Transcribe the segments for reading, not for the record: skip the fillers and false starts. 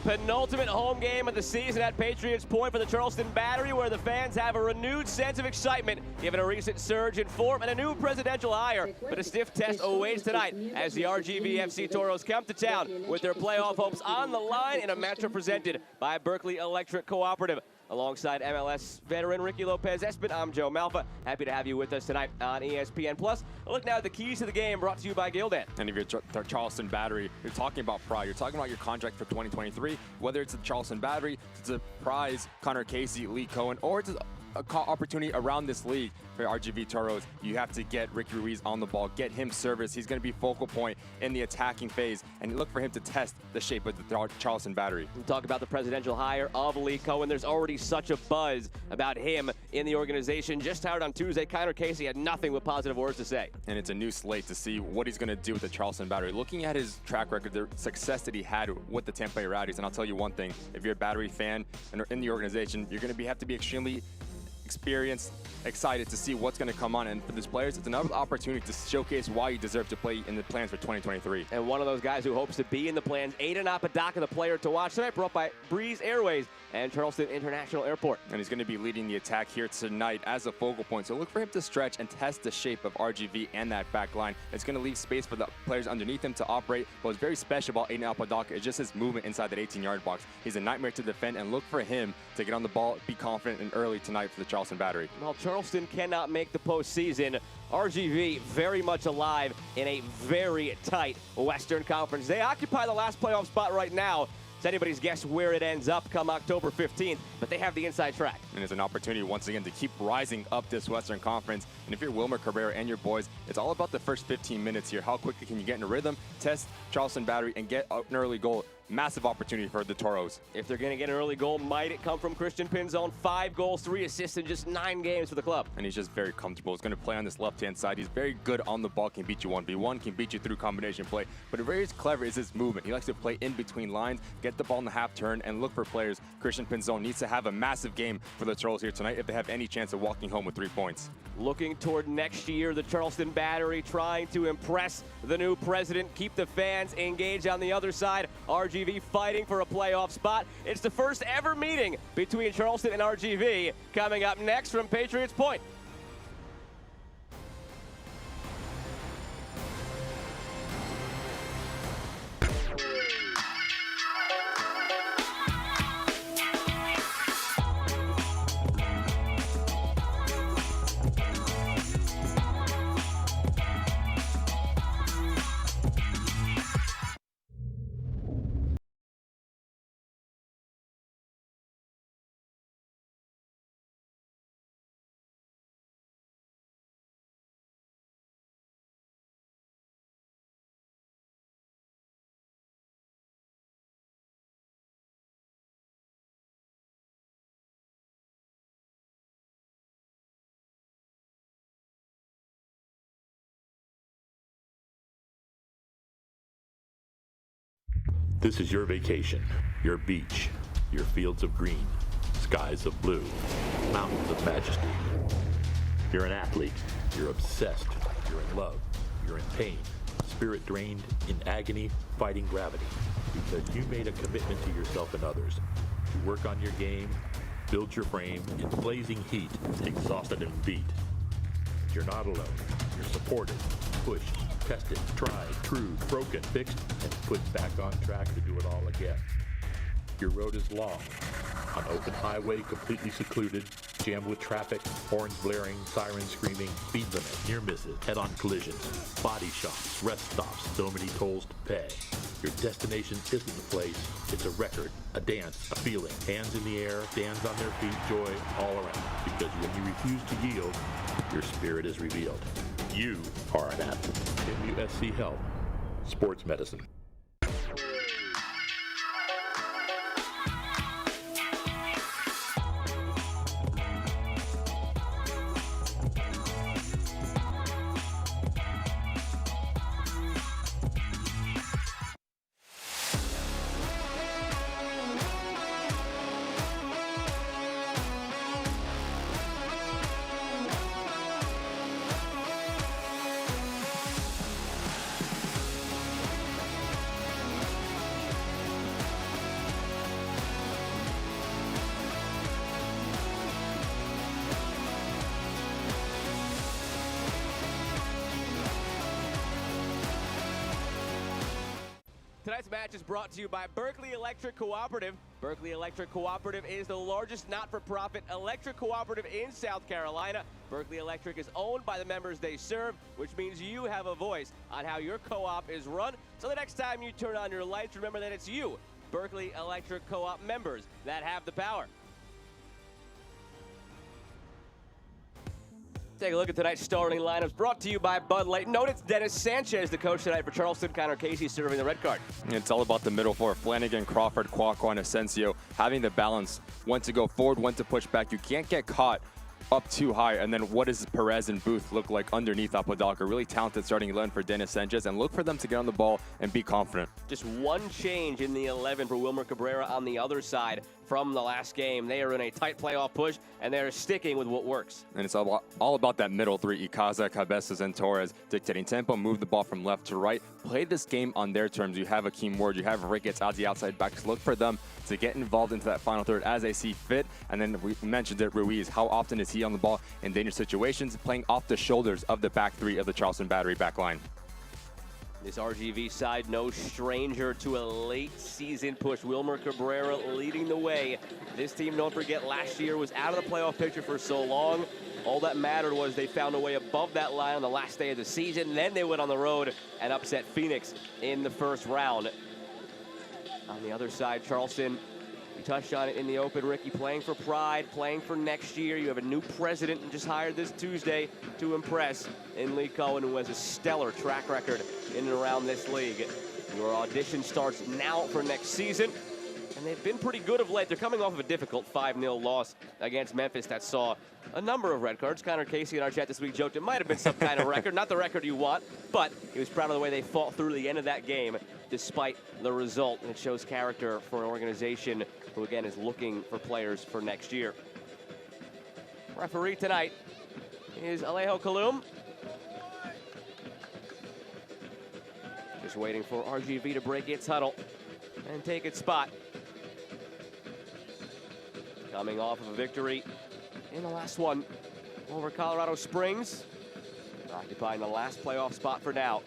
penultimate home game of the season at Patriots Point for the Charleston Battery, where the fans have a renewed sense of excitement given a recent surge in form and a new presidential hire. But a stiff test awaits tonight as the RGV-FC Toros come to town with their playoff hopes on the line in a matchup presented by Berkeley Electric Cooperative. Alongside MLS veteran Ricky Lopez-Espin, I'm Joe Malfa. Happy to have you with us tonight on ESPN+. A look now at the keys to the game brought to you by Gildan. And if you're Charleston Battery, you're talking about pride. You're talking about your contract for 2023, whether it's the Charleston Battery, it's a prize, Connor Casey, Lee Cohen, or it's an opportunity around this league for RGV Toros. You have to get Ricky Ruiz on the ball, get him service. He's going to be focal point in the attacking phase, and look for him to test the shape of the Charleston Battery. We'll talk about the presidential hire of Lee Cohen. There's already such a buzz about him in the organization. Just hired on Tuesday, Connor Casey had nothing but positive words to say. And it's a new slate to see what he's going to do with the Charleston Battery. Looking at his track record, the success that he had with the Tampa Bay Rowdies, and I'll tell you one thing, if you're a Battery fan and in the organization, you're going to have to be extremely experienced, excited to see what's going to come on. And for these players, it's another opportunity to showcase why you deserve to play in the plans for 2023. And one of those guys who hopes to be in the plans, Aiden Apodaca, the player to watch tonight, brought by Breeze Airways and Charleston International Airport. And he's going to be leading the attack here tonight as a focal point. So look for him to stretch and test the shape of RGV and that back line. It's going to leave space for the players underneath him to operate. But what's very special about Aiden Apodaca is just his movement inside that 18-yard box. He's a nightmare to defend, and look for him to get on the ball, be confident and early tonight for the Charleston Battery. Well, Charleston cannot make the postseason. RGV very much alive in a very tight Western Conference. They occupy the last playoff spot right now. It's anybody's guess where it ends up come October 15th, but they have the inside track. And it's an opportunity once again to keep rising up this Western Conference. And if you're Wilmer Cabrera and your boys, it's all about the first 15 minutes here. How quickly can you get in a rhythm, test Charleston Battery, and get an early goal? Massive opportunity for the Toros. If they're going to get an early goal, might it come from Christian Pinzone? 5 goals, 3 assists in just 9 games for the club. And he's just very comfortable. He's going to play on this left-hand side. He's very good on the ball, can beat you 1v1, can beat you through combination play. But very clever is his movement. He likes to play in between lines, get the ball in the half turn, and look for players. Christian Pinzone needs to have a massive game for the Toros here tonight if they have any chance of walking home with 3 points. Looking toward next year, the Charleston Battery trying to impress the new president, keep the fans engaged on the other side. RGV fighting for a playoff spot. It's the first ever meeting between Charleston and RGV coming up next from Patriots Point. This is your vacation, your beach, your fields of green, skies of blue, mountains of majesty. You're an athlete, you're obsessed, you're in love, you're in pain, spirit drained, in agony, fighting gravity, because you made a commitment to yourself and others to work on your game, build your frame in blazing heat, exhausted and beat. You're not alone, you're supported, pushed, tested, tried, true, broken, fixed, and put back on track to do it all again. Your road is long, on open highway, completely secluded, jammed with traffic, horns blaring, sirens screaming, speed limit, near misses, head-on collisions, body shops, rest stops, so many tolls to pay. Your destination isn't a place, it's a record, a dance, a feeling. Hands in the air, stands on their feet, joy all around. Because when you refuse to yield, your spirit is revealed. You are an athlete. MUSC Health, Sports Medicine. Tonight's match is brought to you by Berkeley Electric Cooperative. Berkeley Electric Cooperative is the largest not-for-profit electric cooperative in South Carolina. Berkeley Electric is owned by the members they serve, which means you have a voice on how your co-op is run. So the next time you turn on your lights, remember that it's you, Berkeley Electric Co-op members, that have the power. Take a look at tonight's starting lineups, brought to you by Bud Light. Note it's Dennis Sanchez, the coach tonight for Charleston. Connor Casey serving the red card. It's all about the middle four. Flanagan, Crawford, Kwakwa, and Asensio having the balance. When to go forward, when to push back. You can't get caught up too high. And then what does Perez and Booth look like underneath Apodaca? Really talented starting 11 for Dennis Sanchez, and look for them to get on the ball and be confident. Just one change in the 11 for Wilmer Cabrera on the other side from the last game. They are in a tight playoff push, and they're sticking with what works. And it's all about that middle three, Icaza, Cabezas, and Torres, dictating tempo, move the ball from left to right. Play this game on their terms. You have Akeem Ward, you have Ricketts out the outside backs. Look for them to get involved into that final third as they see fit. And then we mentioned it, Ruiz. How often is he on the ball in dangerous situations, playing off the shoulders of the back three of the Charleston Battery back line? This RGV side, no stranger to a late season push. Wilmer Cabrera leading the way. This team, don't forget, last year was out of the playoff picture for so long. All that mattered was they found a way above that line on the last day of the season. Then they went on the road and upset Phoenix in the first round. On the other side, Charleston, we touched on it in the open, Ricky, playing for pride, playing for next year. You have a new president just hired this Tuesday to impress in Lee Cohen, who has a stellar track record in and around this league. Your audition starts now for next season, and they've been pretty good of late. They're coming off of a difficult 5-0 loss against Memphis that saw a number of red cards. Connor Casey in our chat this week joked it might have been some kind of record, not the record you want, but he was proud of the way they fought through the end of that game despite the result, and it shows character for an organization who, again, is looking for players for next year. Referee tonight is Alejo Kalum. Just waiting for RGV to break its huddle and take its spot. Coming off of a victory in the last one over Colorado Springs, occupying the last playoff spot for now.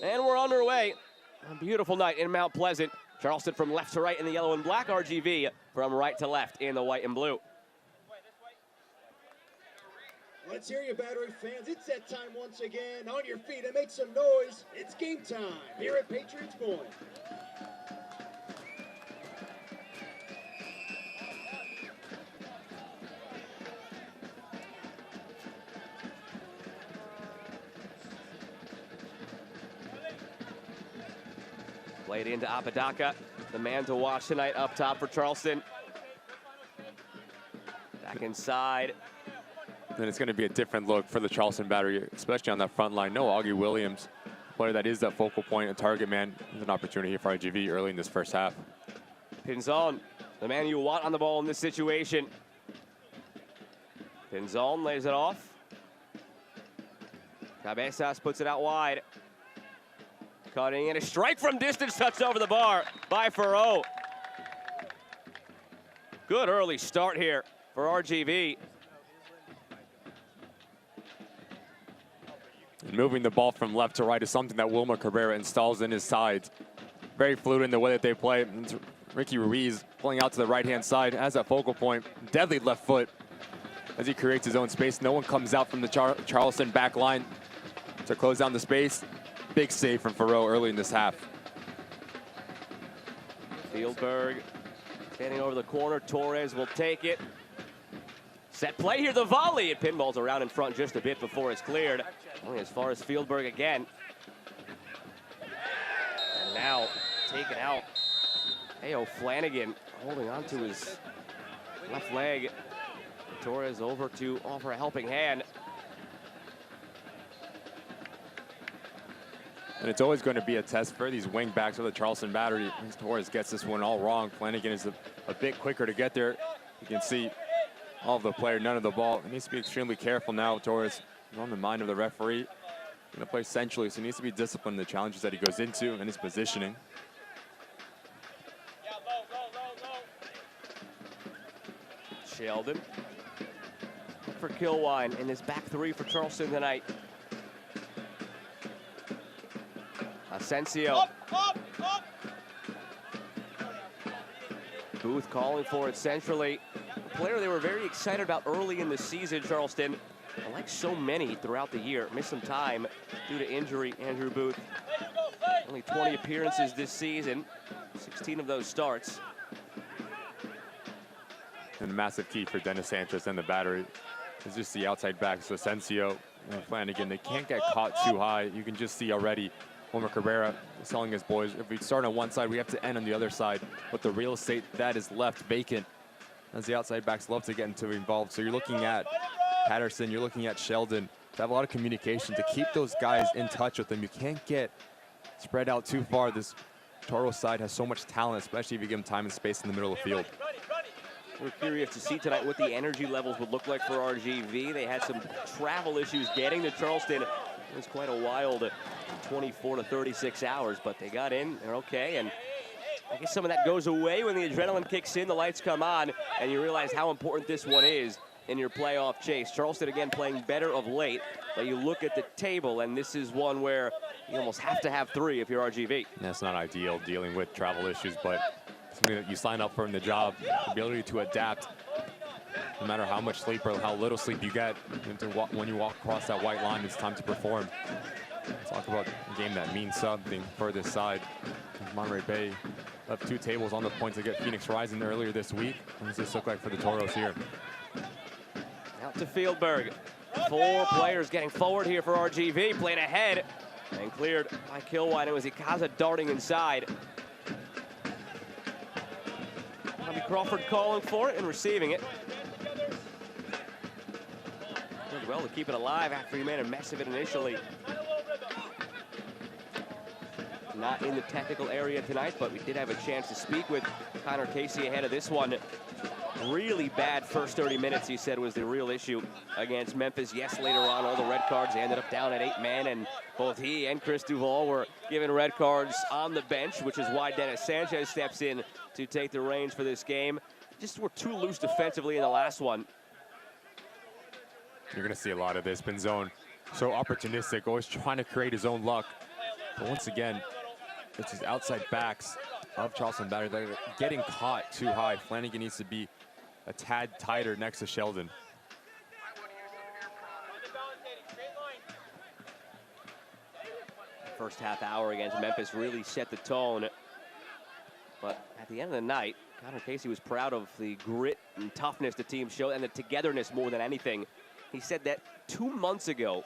And we're underway. A beautiful night in Mount Pleasant. Charleston from left to right in the yellow and black. RGV from right to left in the white and blue. Let's hear you, Battery fans. It's that time once again. On your feet and make some noise. It's game time here at Patriots Point. Played into Apodaca, the man to watch tonight up top for Charleston. Back inside. Then it's going to be a different look for the Charleston Battery, especially on that front line. No Augie Williams, player that is that focal point, a target man. There's an opportunity here for IGV early in this first half. Pinzon, the man you want on the ball in this situation. Pinzon lays it off. Cabezas puts it out wide. Cutting in a strike from distance, touched over the bar by Farrow. Good early start here for RGV. And moving the ball from left to right is something that Wilmer Cabrera installs in his sides. Very fluid in the way that they play. And Ricky Ruiz pulling out to the right-hand side, has that focal point. Deadly left foot as he creates his own space. No one comes out from the Charleston back line to close down the space. Big save from Farrow early in this half. Fieldberg standing over the corner. Torres will take it. Set play here, the volley. It pinballs around in front just a bit before it's cleared. Only as far as Fieldberg again. And now taken out. Ayo Flanagan holding on to his left leg. Torres over to offer a helping hand. And it's always going to be a test for these wing backs of the Charleston Battery. Torres gets this one all wrong. Flanagan is a bit quicker to get there. You can see all of the player, none of the ball. He needs to be extremely careful now. Torres is on the mind of the referee. Going to play centrally, so he needs to be disciplined in the challenges that he goes into and his positioning. Sheldon for Kilwine in this back three for Charleston tonight. Asensio. Booth calling for it centrally. A player they were very excited about early in the season, Charleston. But like so many throughout the year, missed some time due to injury, Andrew Booth. Only 20 appearances this season, 16 of those starts. And a massive key for Dennis Sanchez and the Battery is just the outside backs, so Asensio and Flanagan. They can't get caught too high. You can just see already Homer Cabrera telling his boys, if we start on one side, we have to end on the other side. But the real estate that is left vacant, as the outside backs love to get involved. So you're looking at Patterson, you're looking at Sheldon to have a lot of communication, to keep those guys in touch with them. You can't get spread out too far. This Toro side has so much talent, especially if you give them time and space in the middle of the field. We're curious to see tonight what the energy levels would look like for RGV. They had some travel issues getting to Charleston. It was quite a wild 24 to 36 hours, but they got in, they're okay. And I guess some of that goes away when the adrenaline kicks in, the lights come on, and you realize how important this one is in your playoff chase. Charleston again playing better of late, but you look at the table and this is one where you almost have to have three if you're RGV. That's not ideal dealing with travel issues, but something that you sign up for in the job, the ability to adapt. No matter how much sleep or how little sleep you get, when you walk across that white line, it's time to perform. Let's talk about a game that means something for this side. Monterey Bay left 2 tables on the point to get Phoenix Rising earlier this week. What does this look like for the Toros here? Out to Fieldberg. 4 players getting forward here for RGV. Played ahead and cleared by Kilwine. It was Ikaza darting inside. Bobby Crawford calling for it and receiving it. Did well to keep it alive after he made a mess of it initially. Not in the technical area tonight, but we did have a chance to speak with Connor Casey ahead of this one. Really bad first 30 minutes, he said, was the real issue against Memphis. Yes, later on, all the red cards, they ended up down at 8 men, and both he and Chris Duval were given red cards on the bench, which is why Dennis Sanchez steps in to take the reins for this game. Just were too loose defensively in the last one. You're going to see a lot of this. Pinzon, so opportunistic, always trying to create his own luck. But once again, it's his outside backs of Charleston Battery that are getting caught too high. Flanagan needs to be a tad tighter next to Sheldon. First half hour against Memphis really set the tone. But at the end of the night, Connor Casey was proud of the grit and toughness the team showed and the togetherness more than anything. He said that 2 months ago,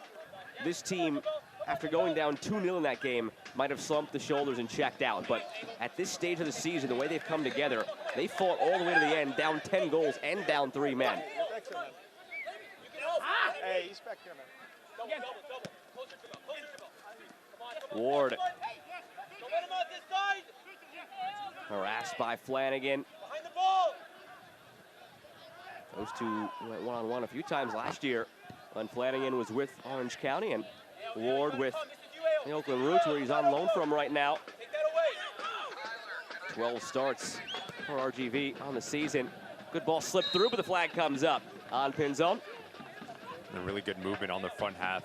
this team, after going down 2-0 in that game, might have slumped the shoulders and checked out. But at this stage of the season, the way they've come together, they fought all the way to the end, down 10 goals and down 3 men. Hey, he's back here, man. Ward. Harassed by Flanagan. Those two went one-on-one a few times last year when Flanagan was with Orange County, and Ward with the Oakland Roots, where he's on loan from right now. 12 starts for RGV on the season. Good ball slipped through, but the flag comes up on Pinzon. A really good movement on the front half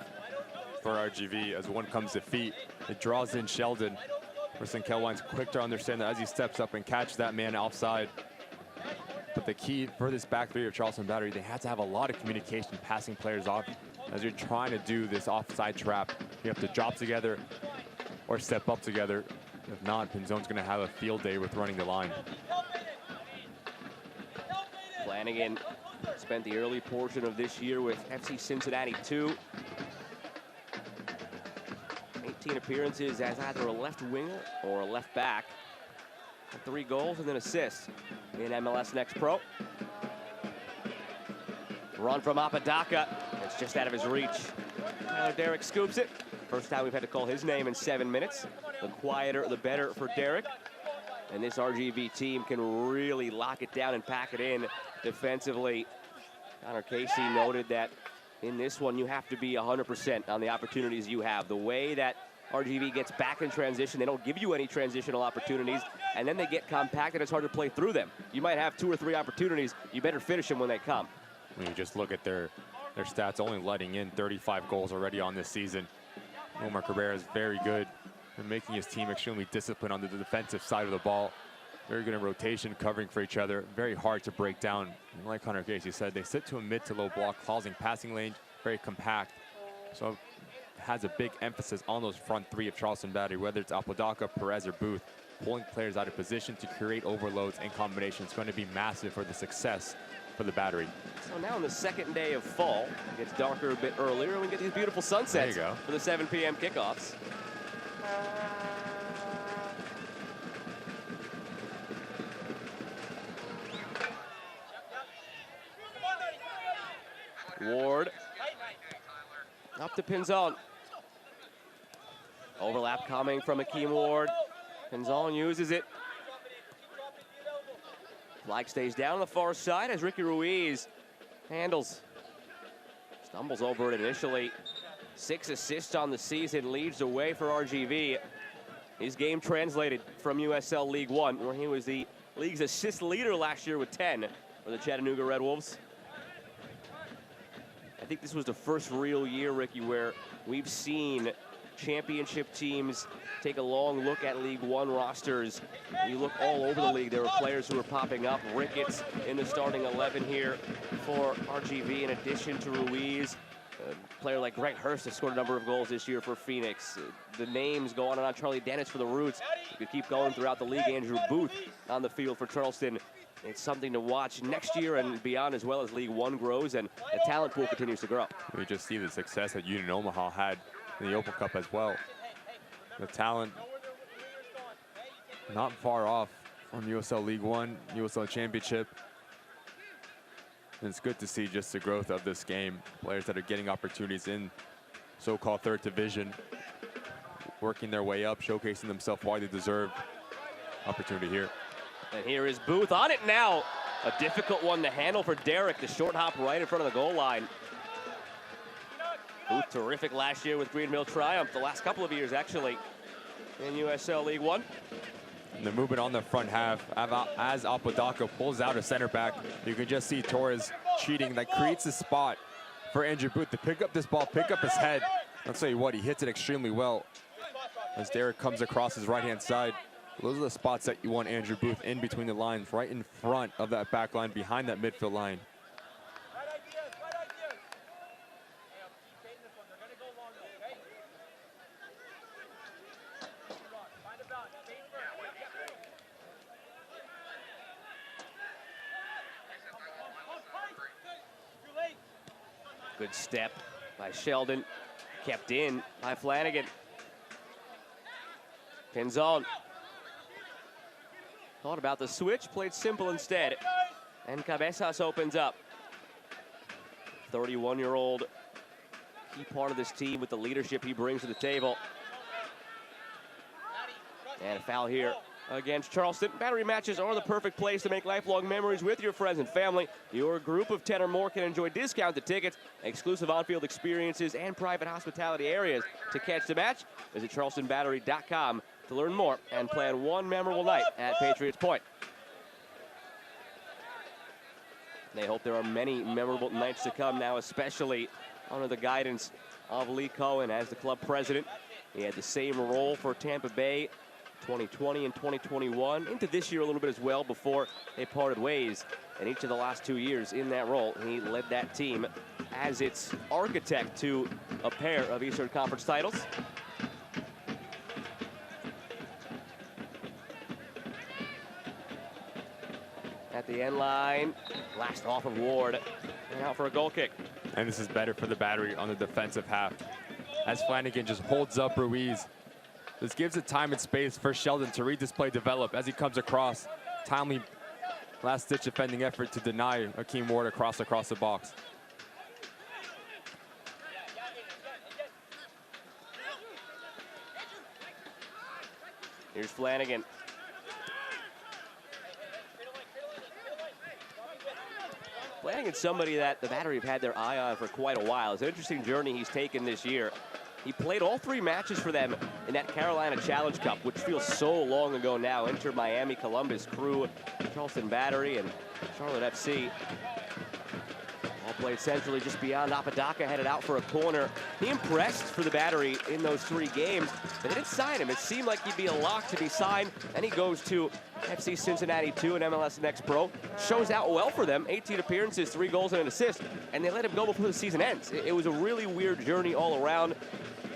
for RGV as one comes to feet. It draws in Sheldon. Person Kelwine's quick to understand that as he steps up and catch that man offside. But the key for this back three of Charleston Battery, they have to have a lot of communication, passing players off. As you're trying to do this offside trap, you have to drop together or step up together. If not, Pinzon's going to have a field day with running the line. Flanagan spent the early portion of this year with FC Cincinnati 2. 18 appearances as either a left winger or a left back. 3 goals and an assist in MLS Next Pro. Run from Apodaca. It's just out of his reach. Derek scoops it. First time we've had to call his name in 7 minutes. The quieter, the better for Derek. And this RGV team can really lock it down and pack it in defensively. Connor Casey noted that in this one, you have to be 100% on the opportunities you have. The way that RGV gets back in transition, they don't give you any transitional opportunities, and then they get compacted. It's hard to play through them. You might have 2 or 3 opportunities. You better finish them when they come. When you just look at their their stats, only letting in 35 goals already on this season. Omar Cabrera is very good at making his team extremely disciplined on the defensive side of the ball. Very good in rotation, covering for each other. Very hard to break down. And like Hunter Casey said, they sit to a mid to low block, causing passing lanes, very compact. So has a big emphasis on those front three of Charleston Battery, whether it's Apodaca, Perez, or Booth, pulling players out of position to create overloads and combinations. It's going to be massive for the success for the Battery. So now on the second day of fall, it gets darker a bit earlier, and we get these beautiful sunsets for the 7 p.m. kickoffs. Ward up to Pinzon. Overlap coming from Akeem Ward. Pinzon uses it. Flag stays down on the far side as Ricky Ruiz handles. Stumbles over it initially. 6 assists on the season, leads away for RGV. His game translated from USL League One, where he was the league's assist leader last year with 10 for the Chattanooga Red Wolves. I think this was the first real year, Ricky, where we've seen championship teams take a long look at League One rosters. You look all over the league, there were players who were popping up. Ricketts in the starting 11 here for RGV, in addition to Ruiz. A player like Greg Hurst has scored a number of goals this year for Phoenix. The names go on and on. Charlie Dennis for the Roots. You could keep going throughout the league. Andrew Booth on the field for Charleston. It's something to watch next year and beyond, as well as League One grows and the talent pool continues to grow. We just see the success that Union Omaha had in the Open Cup as well. The talent not far off from USL League One, USL Championship. And it's good to see just the growth of this game. Players that are getting opportunities in so-called third division, working their way up, showcasing themselves why they deserve opportunity here. And here is Booth on it now. A difficult one to handle for Derek. The short hop right in front of the goal line. Booth terrific last year with Green Mill Triumph. The last couple of years, actually, in USL League One. And the movement on the front half, as Apodaca pulls out a center back, you can just see Torres cheating. That creates a spot for Andrew Booth to pick up this ball, pick up his head. I'll tell you what, he hits it extremely well. As Derek comes across his right-hand side, those are the spots that you want Andrew Booth in between the lines, right in front of that back line, behind that midfield line. Good step by Sheldon, kept in by Flanagan. Pinzon. Thought about the switch, played simple instead. And Cabezas opens up. 31-year-old, key part of this team with the leadership he brings to the table. And a foul here against Charleston. Battery matches are the perfect place to make lifelong memories with your friends and family. Your group of 10 or more can enjoy discounted tickets, exclusive on-field experiences, and private hospitality areas. To catch the match, visit charlestonbattery.com to learn more and plan one memorable night at Patriots Point. They hope there are many memorable nights to come now, especially under the guidance of Lee Cohen as the club president. He had the same role for Tampa Bay 2020 and 2021, into this year a little bit as well before they parted ways. And each of the last 2 years in that role, he led that team as its architect to a pair of Eastern Conference titles. At the end line, blast off of Ward, and out for a goal kick. And this is better for the Battery on the defensive half, as Flanagan just holds up Ruiz. This gives it time and space for Sheldon to redisplay, develop as he comes across. Timely last-ditch defending effort to deny Akeem Ward across the box. Here's Flanagan. Flanagan's somebody that the Battery have had their eye on for quite a while. It's an interesting journey he's taken this year. He played all 3 matches for them in that Carolina Challenge Cup, which feels so long ago now. Inter Miami, Columbus Crew, Charleston Battery, and Charlotte FC. All played centrally just beyond Apodaca, headed out for a corner. He impressed for the Battery in those 3 games, but they didn't sign him. It seemed like he'd be a lock to be signed, and he goes to FC Cincinnati 2 and MLS Next Pro. Shows out well for them, 18 appearances, 3 goals and an assist, and they let him go before the season ends. It was a really weird journey all around.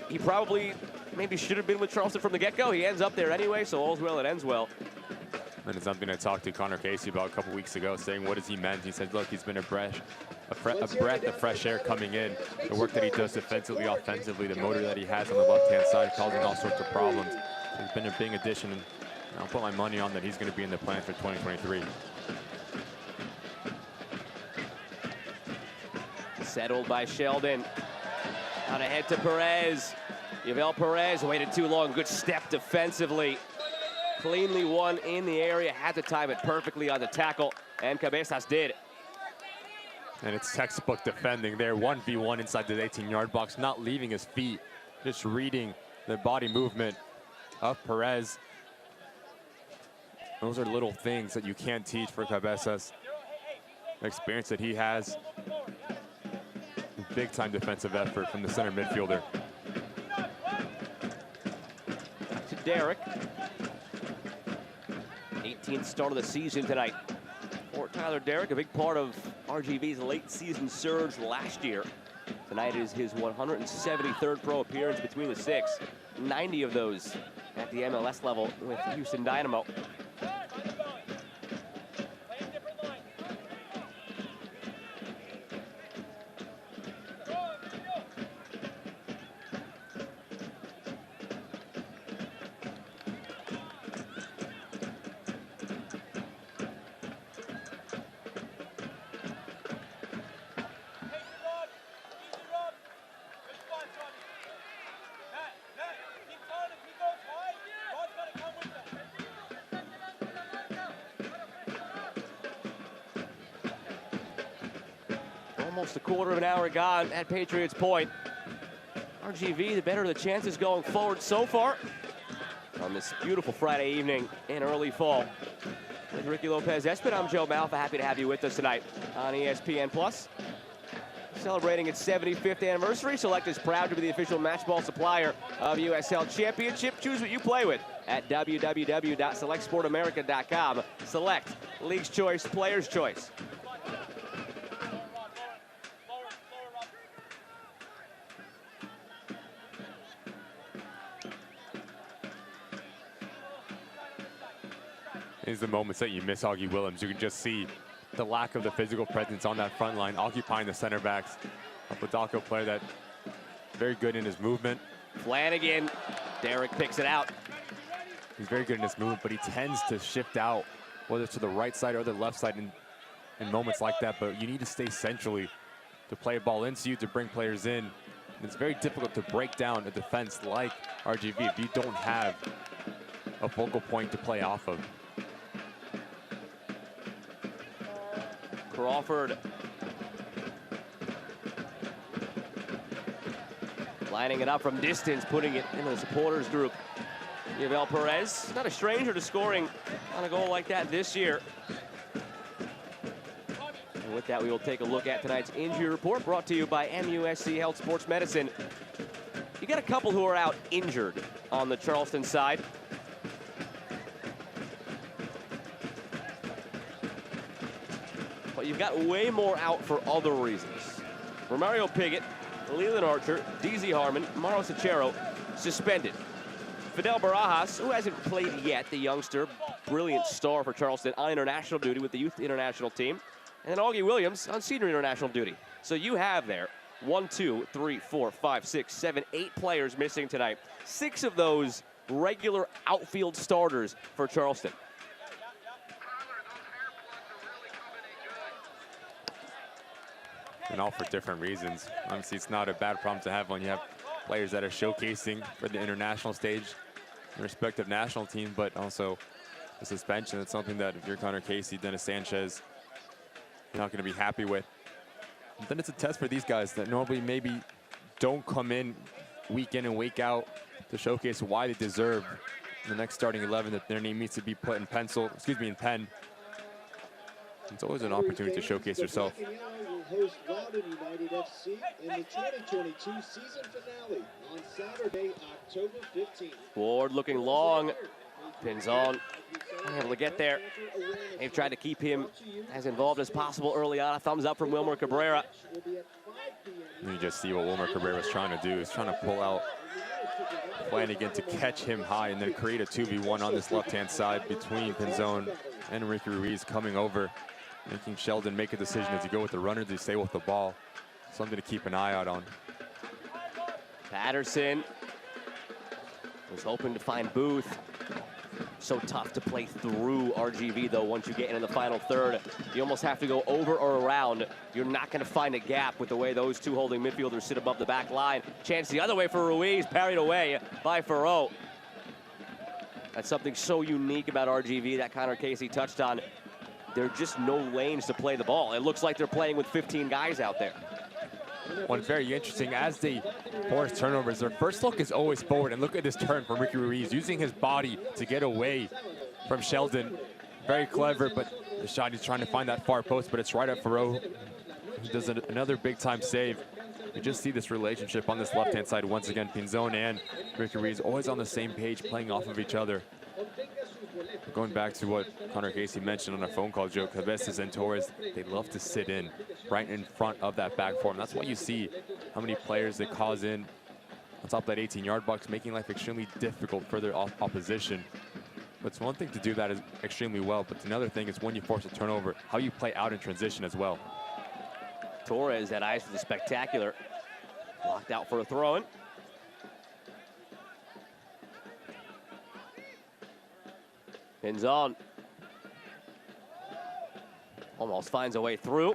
He probably maybe should have been with Charleston from the get-go. He ends up there anyway, so all's well that ends well. And it's something I talked to Connor Casey about a couple weeks ago, saying what does he meant. He said, look, he's been a breath of fresh air coming in. The work that he does defensively, offensively, the motor that he has on the left-hand side, causing all sorts of problems. He's been a big addition, and I'll put my money on that he's going to be in the plan for 2023. Settled by Sheldon. Out ahead to Perez. Yvel Perez waited too long. Good step defensively. Cleanly won in the area. Had to time it perfectly on the tackle, and Cabezas did. And it's textbook defending there. 1v1 inside the 18-yard box, not leaving his feet, just reading the body movement of Perez. Those are little things that you can't teach for Cabezas. The experience that he has. Big time defensive effort from the center midfielder. To Derek. 18th start of the season tonight for Tyler Derrick, a big part of RGV's late season surge last year. Tonight is his 173rd pro appearance between the 6, 90 of those at the MLS level with Houston Dynamo. Almost a quarter of an hour gone at Patriots Point. RGV, the better the chances going forward so far on this beautiful Friday evening in early fall. With Ricky Lopez-Espin, I'm Joe Malfa. Happy to have you with us tonight on ESPN+. Celebrating its 75th anniversary, Select is proud to be the official matchball supplier of USL Championship. Choose what you play with at www.selectsportamerica.com. Select, League's choice, player's choice. These are the moments that you miss Augie Williams. You can just see the lack of the physical presence on that front line, occupying the center backs. A Apodaca player that very good in his movement. Flanagan, Derek picks it out. He's very good in his movement, but he tends to shift out, whether it's to the right side or the left side in moments like that. But you need to stay centrally to play a ball into you, to bring players in. And it's very difficult to break down a defense like RGV if you don't have a focal point to play off of. Crawford lining it up from distance, putting it into the supporters group. Yvel Perez, not a stranger to scoring on a goal like that this year. And with that, we will take a look at tonight's injury report, brought to you by MUSC Health Sports Medicine. You got a couple who are out injured on the Charleston side. But you've got way more out for other reasons. Romario Piggott, Leland Archer, DZ Harmon, Mauro Sacchero suspended. Fidel Barajas, who hasn't played yet, the youngster, brilliant star for Charleston, on international duty with the youth international team. And then Augie Williams on senior international duty. So you have there 1, 2, 3, 4, 5, 6, 7, 8 players missing tonight. 6 of those regular outfield starters for Charleston. And all for different reasons. Obviously, it's not a bad problem to have when you have players that are showcasing for the international stage, the respective national team, but also the suspension. It's something that if you're Connor Casey, Dennis Sanchez, you're not going to be happy with. And then it's a test for these guys that normally maybe don't come in and week out to showcase why they deserve the next starting 11, that their name needs to be put in pen. It's always an opportunity to showcase yourself. The Black and Yellow will host Loudoun United FC in the 2022 season finale on Saturday, October 15th. Ward looking long. Pinzon able to get there. They've tried to keep him as involved as possible early on. A thumbs up from Wilmer Cabrera. You just see what Wilmer Cabrera was trying to do. He's trying to pull out Flanagan to catch him high and then create a 2v1 on this left-hand side between Pinzon and Ricky Ruiz coming over, making Sheldon make a decision. Does he go with the runner? Does he stay with the ball? Something to keep an eye out on. Patterson was hoping to find Booth. So tough to play through RGV, though, once you get into the final third. You almost have to go over or around. You're not going to find a gap with the way those two holding midfielders sit above the back line. Chance the other way for Ruiz, parried away by Ferreau. That's something so unique about RGV that Connor Casey touched on. There are just no lanes to play the ball. It looks like they're playing with 15 guys out there. One very interesting, as they force turnovers, their first look is always forward. And look at this turn from Ricky Ruiz, using his body to get away from Sheldon. Very clever, but the shot, he's trying to find that far post, but it's right at Ferreau. He does another big-time save. You just see this relationship on this left-hand side. Once again, Pinzon and Ricky Ruiz always on the same page, playing off of each other. Going back to what Connor Casey mentioned on our phone call, Joe, Cabezas and Torres, they love to sit in right in front of that back four. And that's why you see how many players they cause in on top of that 18-yard box, making life extremely difficult for their opposition. But it's one thing to do that is extremely well, but another thing is when you force a turnover, how you play out in transition as well. Torres had eyes for the spectacular. Blocked out for a throw-in. Pinzon almost finds a way through.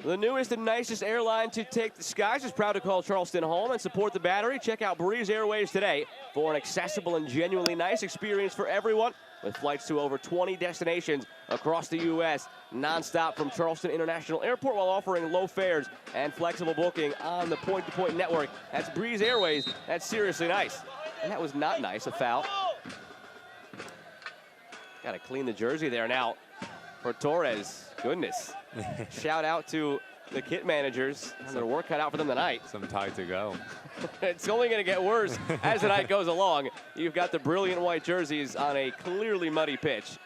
The newest and nicest airline to take the skies is proud to call Charleston home and support the Battery. Check out Breeze Airways today for an accessible and genuinely nice experience for everyone, with flights to over 20 destinations across the U.S. nonstop from Charleston International Airport, while offering low fares and flexible booking on the point-to-point network. That's Breeze Airways. That's seriously nice. And that was not nice, a foul. Got to clean the jersey there now for Torres. Goodness. Shout out to the kit managers and their work cut out for them tonight. Some tie to go. It's only going to get worse as the night goes along. You've got the brilliant white jerseys on a clearly muddy pitch.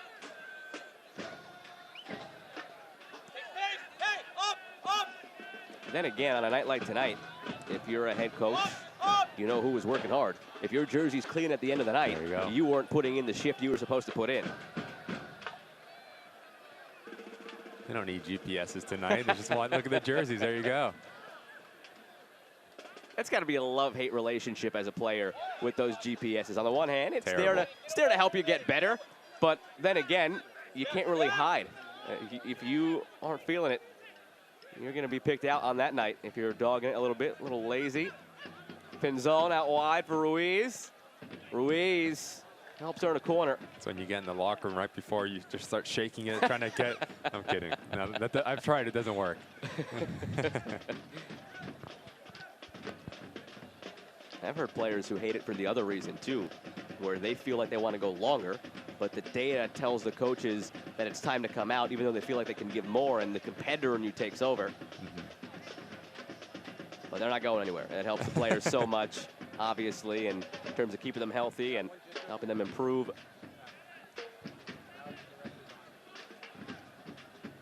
Then again, on a night like tonight, if you're a head coach, you know who was working hard. If your jersey's clean at the end of the night, you weren't putting in the shift you were supposed to put in. They don't need GPSs tonight. They just want to look at the jerseys. There you go. That's got to be a love-hate relationship as a player with those GPSs. On the one hand, it's there to help you get better, but then again, you can't really hide. If you aren't feeling it, you're going to be picked out on that night. If you're dogging it a little bit, a little lazy. Pinzon out wide for Ruiz. Ruiz helps earn a corner. That's when you get in the locker room right before you just start shaking it, trying to get. I'm kidding. No, I've tried. It doesn't work. I've heard players who hate it for the other reason too, where they feel like they want to go longer, but the data tells the coaches that it's time to come out, even though they feel like they can give more, and the competitor in you takes over. But they're not going anywhere. And it helps the players so much, obviously, in terms of keeping them healthy and helping them improve.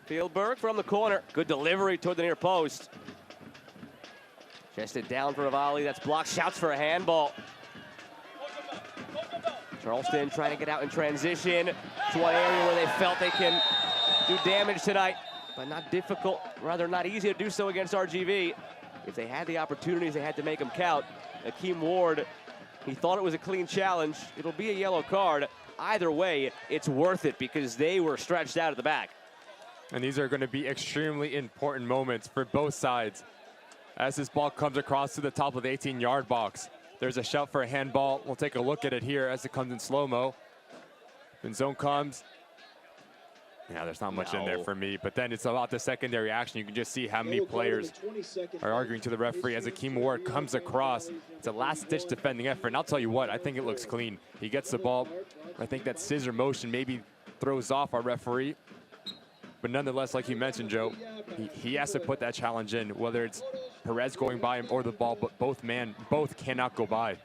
Fieldberg from the corner. Good delivery toward the near post. Chested down for a volley. That's blocked. Shouts for a handball. Charleston trying to get out in transition to one area where they felt they can do damage tonight, but not difficult, rather not easy to do so against RGV. If they had the opportunities, they had to make them count. Akeem Ward, he thought it was a clean challenge. It'll be a yellow card. Either way, it's worth it because they were stretched out at the back. And these are going to be extremely important moments for both sides. As this ball comes across to the top of the 18-yard box, there's a shout for a handball. We'll take a look at it here as it comes in slow-mo. Pinzon comes. Yeah, there's not much in there for me. But then it's about the secondary action. You can just see how many players are arguing to the referee as Akeem Ward comes across. It's a last-ditch defending effort. And I'll tell you what, I think it looks clean. He gets the ball. I think that scissor motion maybe throws off our referee. But nonetheless, like you mentioned, Joe, he has to put that challenge in, whether it's Perez going by him or the ball, but both cannot go by.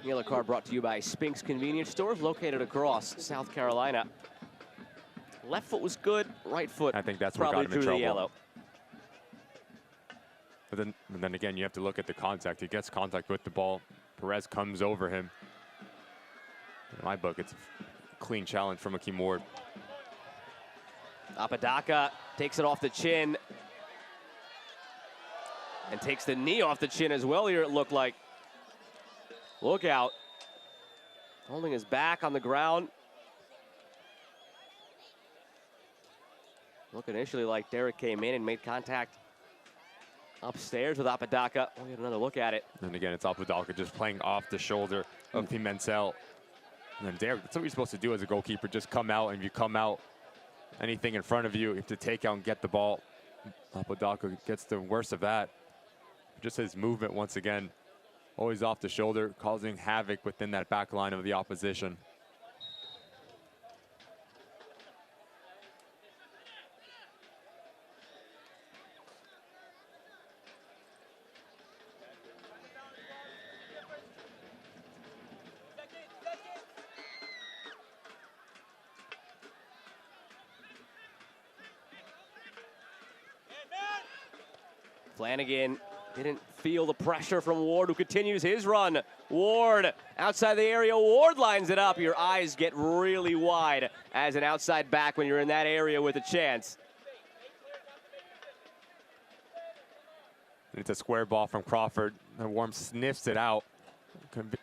Yellow card brought to you by Spink's Convenience Stores, located across South Carolina. Left foot was good, right foot I think that's what probably got him in drew the trouble. yellow. But then again, you have to look at the contact. He gets contact with the ball. Perez comes over him. In my book, it's a clean challenge from Akeem Ward. Apodaca takes it off the chin. And takes the knee off the chin as well here, it looked like. Look out. Holding his back on the ground. Looked initially like Derek came in and made contact upstairs with Apodaca. We'll get another look at it. And again, it's Apodaca just playing off the shoulder of Pimentel. And then Derek, that's what you're supposed to do as a goalkeeper, just come out, and if you come out, anything in front of you, you have to take out and get the ball. Apodaca gets the worst of that. Just his movement once again, always off the shoulder, causing havoc within that back line of the opposition. Flanagan didn't feel the pressure from Ward, who continues his run. Ward outside the area. Ward lines it up. Your eyes get really wide as an outside back when you're in that area with a chance. It's a square ball from Crawford. And Worm sniffs it out,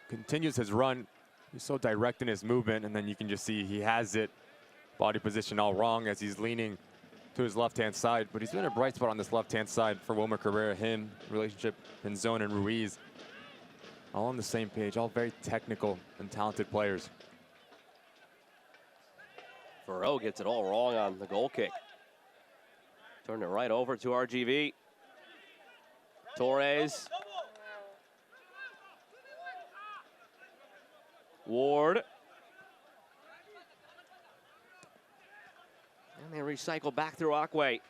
continues his run. He's so direct in his movement, and then you can just see he has it. Body position all wrong as he's leaning to his left-hand side, but he's been a bright spot on this left-hand side for Wilmer Cabrera. Him, relationship, Pinzon and Ruiz, all on the same page, all very technical and talented players. Farrell gets it all wrong on the goal kick. Turned it right over to RGV. Torres. Ward. And they recycle back through Akwe.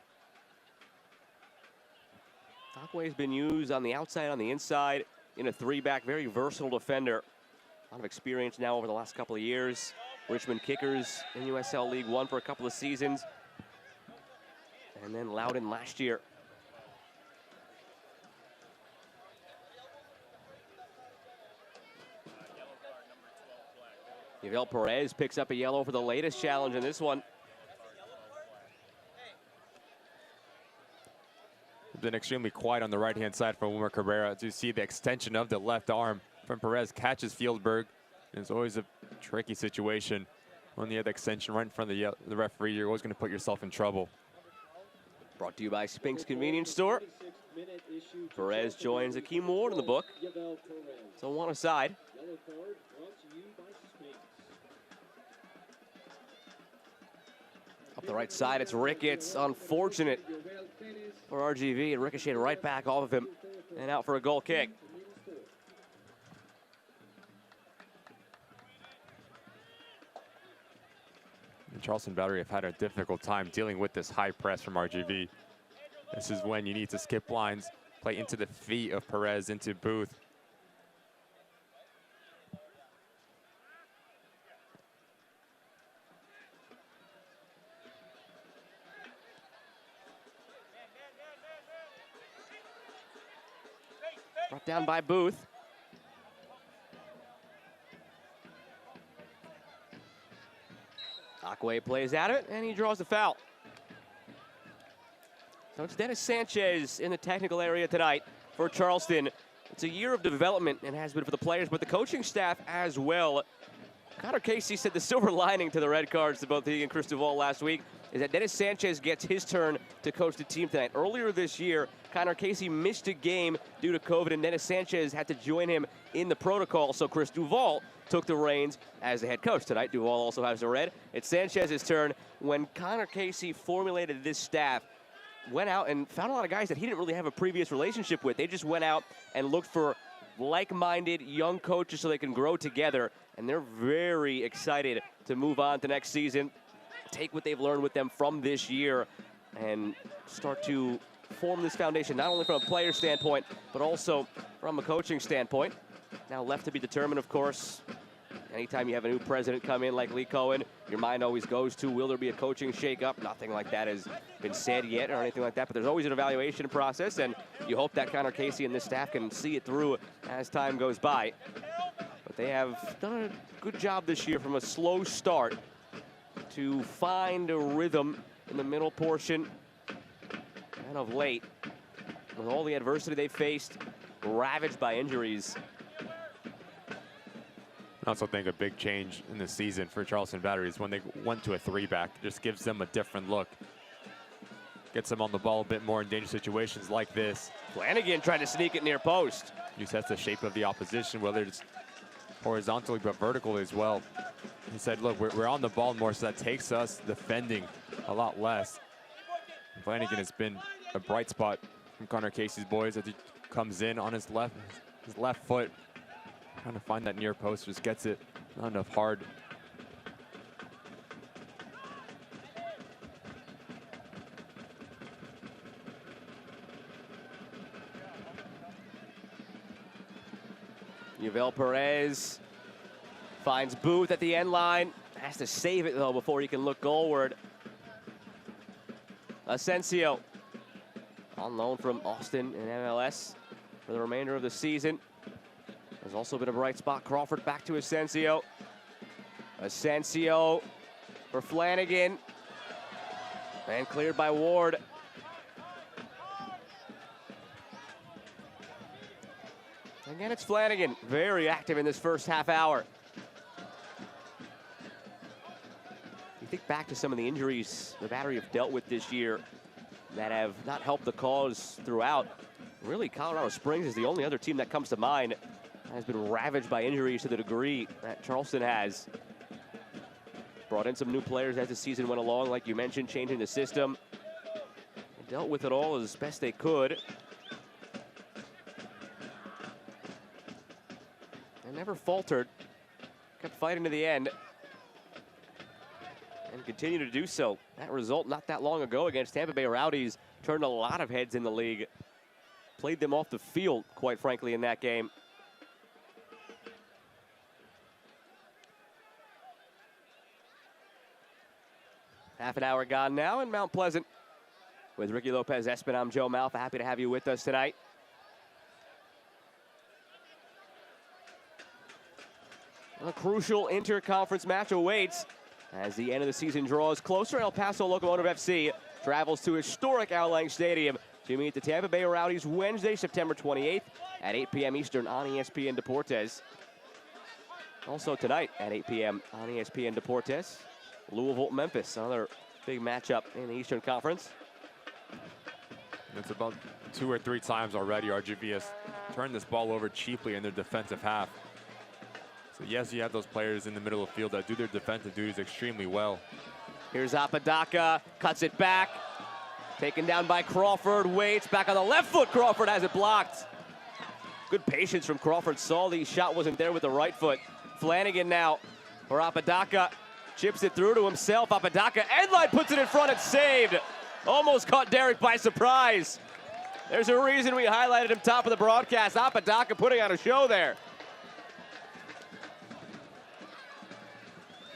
Akwe's been used on the outside, on the inside, in a three-back, very versatile defender. A lot of experience now over the last couple of years. Richmond Kickers in USL League One for a couple of seasons. And then Loudoun last year. Yvel Perez picks up a yellow for the latest challenge in this one. Been extremely quiet on the right-hand side from Wilmer Cabrera. As you see the extension of the left arm from Perez, catches Fieldberg. It's always a tricky situation when you have the extension right in front of the referee. You're always going to put yourself in trouble. Brought to you by Spink's Convenience Store. Perez joins Akeem Ward in the book. So one aside. Up the right side, it's Ricketts. Unfortunate for RGV. It ricocheted right back off of him and out for a goal kick. And Charleston Battery have had a difficult time dealing with this high press from RGV. This is when you need to skip lines, play into the feet of Perez, into Booth. Brought down by Booth. Akwe plays at it, and he draws the foul. So it's Dennis Sanchez in the technical area tonight for Charleston. It's a year of development and has been for the players, but the coaching staff as well. Connor Casey said the silver lining to the red cards to both he and Chris Duval last week is that Dennis Sanchez gets his turn to coach the team tonight. Earlier this year, Connor Casey missed a game due to COVID, and Dennis Sanchez had to join him in the protocol, so Chris Duval took the reins as the head coach tonight. Duval also has the red. It's Sanchez's turn. When Connor Casey formulated this staff, went out and found a lot of guys that he didn't really have a previous relationship with. They just went out and looked for like-minded young coaches so they can grow together, and they're very excited to move on to next season, take what they've learned with them from this year, and start to form this foundation, not only from a player standpoint, but also from a coaching standpoint. Now left to be determined, of course. Anytime you have a new president come in like Lee Cohen, your mind always goes to, will there be a coaching shakeup? Nothing like that has been said yet or anything like that, but there's always an evaluation process, and you hope that Connor Casey and this staff can see it through as time goes by. But they have done a good job this year from a slow start to find a rhythm in the middle portion. And of late, with all the adversity they faced, ravaged by injuries. I also think a big change in the season for Charleston Battery is when they went to a 3-back. Just gives them a different look. Gets them on the ball a bit more in dangerous situations like this. Flanagan tried to sneak it near post. He sets the shape of the opposition, whether it's horizontally but vertically as well. He said, look, we're on the ball more, so that takes us defending a lot less. Flanagan has been a bright spot from Connor Casey's boys as he comes in on his left foot. Trying to find that near post, just gets it not enough hard. Yvel Perez finds Booth at the end line. Has to save it, though, before he can look goalward. Asensio, on loan from Austin in MLS for the remainder of the season. There's also been a bright spot. Crawford back to Asensio. Asensio for Flanagan. And cleared by Ward. Again, it's Flanagan, very active in this first half hour. You think back to some of the injuries the Battery have dealt with this year that have not helped the cause throughout. Really, Colorado Springs is the only other team that comes to mind that has been ravaged by injuries to the degree that Charleston has. Brought in some new players as the season went along, like you mentioned, changing the system. They dealt with it all as best they could. And never faltered. Kept fighting to the end. And continue to do so. That result not that long ago against Tampa Bay Rowdies turned a lot of heads in the league. Played them off the field, quite frankly, in that game. Half an hour gone now in Mount Pleasant. With Ricky Lopez-Espin, I'm Joe Malfa. Happy to have you with us tonight. A crucial inter-conference match awaits as the end of the season draws closer. El Paso Locomotive FC travels to historic Al Lang Stadium to meet the Tampa Bay Rowdies Wednesday, September 28th at 8 p.m. Eastern on ESPN Deportes. Also tonight at 8 p.m. on ESPN Deportes, Louisville-Memphis, another big matchup in the Eastern Conference. It's about 2 or 3 times already RGV has turned this ball over cheaply in their defensive half. So yes, you have those players in the middle of the field that do their defensive duties extremely well. Here's Apodaca, cuts it back. Taken down by Crawford, waits, back on the left foot, Crawford has it blocked. Good patience from Crawford, saw the shot wasn't there with the right foot. Flanagan now for Apodaca, chips it through to himself. Apodaca, Edline puts it in front, it's saved. Almost caught Derek by surprise. There's a reason we highlighted him top of the broadcast. Apodaca putting on a show there.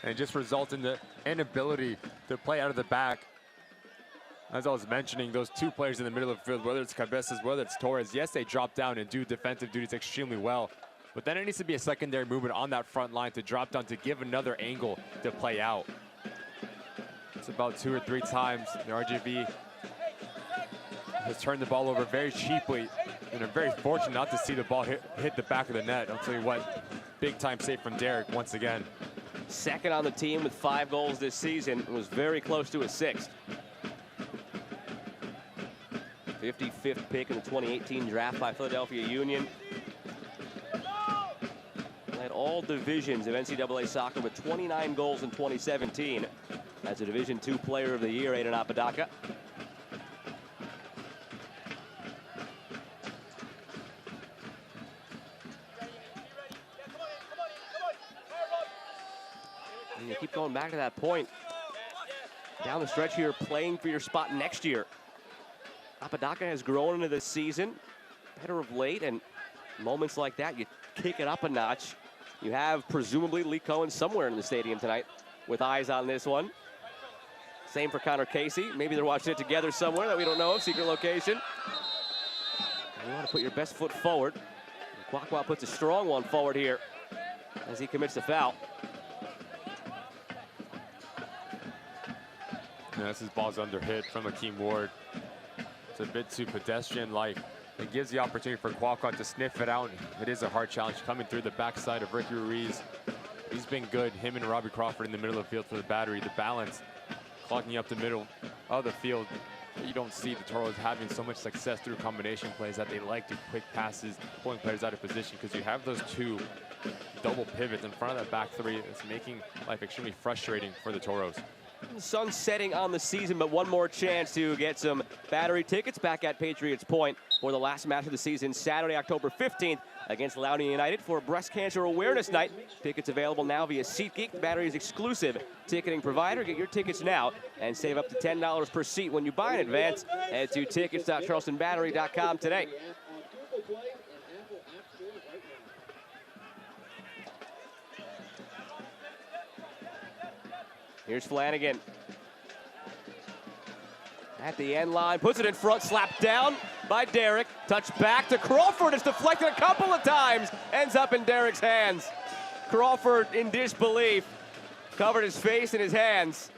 And it just results in the inability to play out of the back. As I was mentioning, those 2 players in the middle of the field, whether it's Cabezas, whether it's Torres, yes, they drop down and do defensive duties extremely well. But then it needs to be a secondary movement on that front line to drop down to give another angle to play out. It's about 2 or 3 times the RGV has turned the ball over very cheaply. And are very fortunate not to see the ball hit the back of the net. I'll tell you what, big time save from Derek once again. second on the team with 5 goals this season, and was very close to a 6th. 55th pick in the 2018 draft by Philadelphia Union. Led all divisions of NCAA soccer with 29 goals in 2017. As a Division II Player of the Year, Aiden Apodaca. And you keep going back to that point. Down the stretch here, playing for your spot next year. Apodaca has grown into this season, better of late, and moments like that, you kick it up a notch. You have presumably Lee Cohen somewhere in the stadium tonight with eyes on this one. Same for Connor Casey. Maybe they're watching it together somewhere that we don't know of, secret location. You want to put your best foot forward. Kwakwa puts a strong one forward here as he commits the foul. Yeah, this ball's under hit from Akeem Ward. It's a bit too pedestrian-like. It gives the opportunity for Kwakwa to sniff it out. It is a hard challenge coming through the backside of Ricky Ruiz. He's been good. Him and Robbie Crawford in the middle of the field for the Battery. The balance, clogging up the middle of the field. You don't see the Toros having so much success through combination plays that they like to quick passes, pulling players out of position, because you have those 2 double pivots in front of that back 3. It's making life extremely frustrating for the Toros. The sun's setting on the season, but one more chance to get some Battery tickets back at Patriots Point for the last match of the season, Saturday, October 15th against Loudoun United for Breast Cancer Awareness Night. Tickets available now via SeatGeek, Battery's exclusive ticketing provider. Get your tickets now and save up to $10 per seat when you buy in advance. Head to tickets.charlestonbattery.com today. Here's Flanagan. At the end line, puts it in front, slapped down by Derek. Touch back to Crawford. It's deflected a couple of times. Ends up in Derek's hands. Crawford in disbelief. Covered his face in his hands.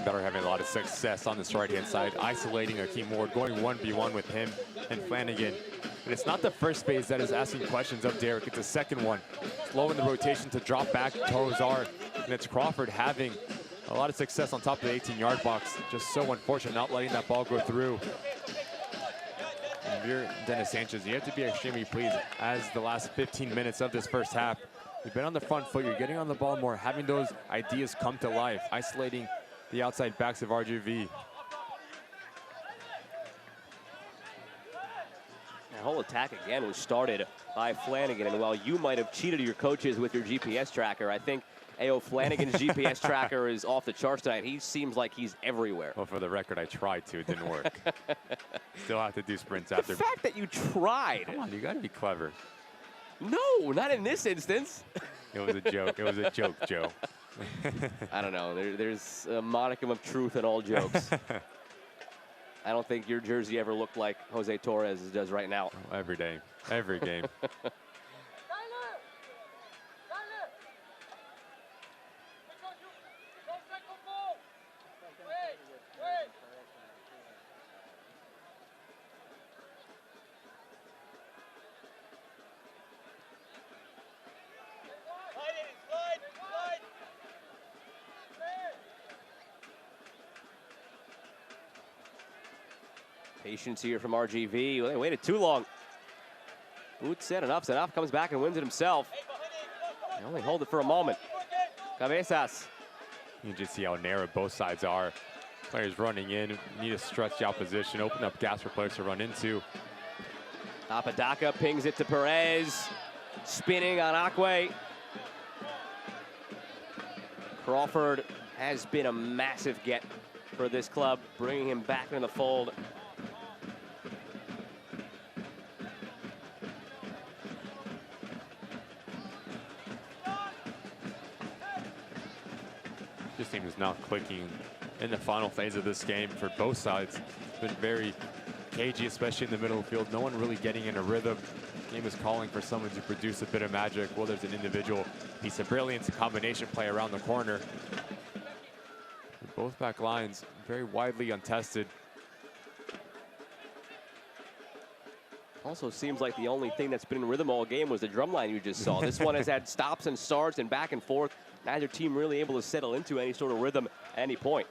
Better having a lot of success on this right-hand side, isolating Akeem Ward, going 1v1 with him and Flanagan. And it's not the first phase that is asking questions of Derek. It's the second one. Slow in the rotation to drop back. Toros are, and it's Crawford having a lot of success on top of the 18-yard box. Just so unfortunate not letting that ball go through. And if you're Dennis Sanchez, you have to be extremely pleased as the last 15 minutes of this first half. You've been on the front foot. You're getting on the ball more, having those ideas come to life, isolating the outside backs of RGV. The whole attack again was started by Flanagan, and while you might have cheated your coaches with your GPS tracker, I think A.O. Flanagan's GPS tracker is off the charts tonight. He seems like he's everywhere. Well, for the record, I tried to. It didn't work. Still have to do sprints after. The fact that you tried. Come on, you got to be clever. No, not in this instance. It was a joke. It was a joke, Joe. I don't know. There's a modicum of truth in all jokes. I don't think your jersey ever looked like Jose Torres does right now. Oh, every day, every game. Patience here from RGV. Well, they waited too long. Booth said enough's enough. Comes back and wins it himself. They only hold it for a moment. Cabezas. You just see how narrow both sides are. Players running in, need to stretch out position, open up gaps for players to run into. Apodaca pings it to Perez. Spinning on Akwe. Crawford has been a massive get for this club, bringing him back into the fold. This team is now clicking in the final phase of this game for both sides. It's been very cagey, especially in the middle of the field. No one really getting in a rhythm. The game is calling for someone to produce a bit of magic. Well, there's an individual piece of brilliance, a combination play around the corner. Both back lines very widely untested. Also seems like the only thing that's been in rhythm all game was the drum line you just saw. This one has had stops and starts and back and forth. Neither team really able to settle into any sort of rhythm at any point.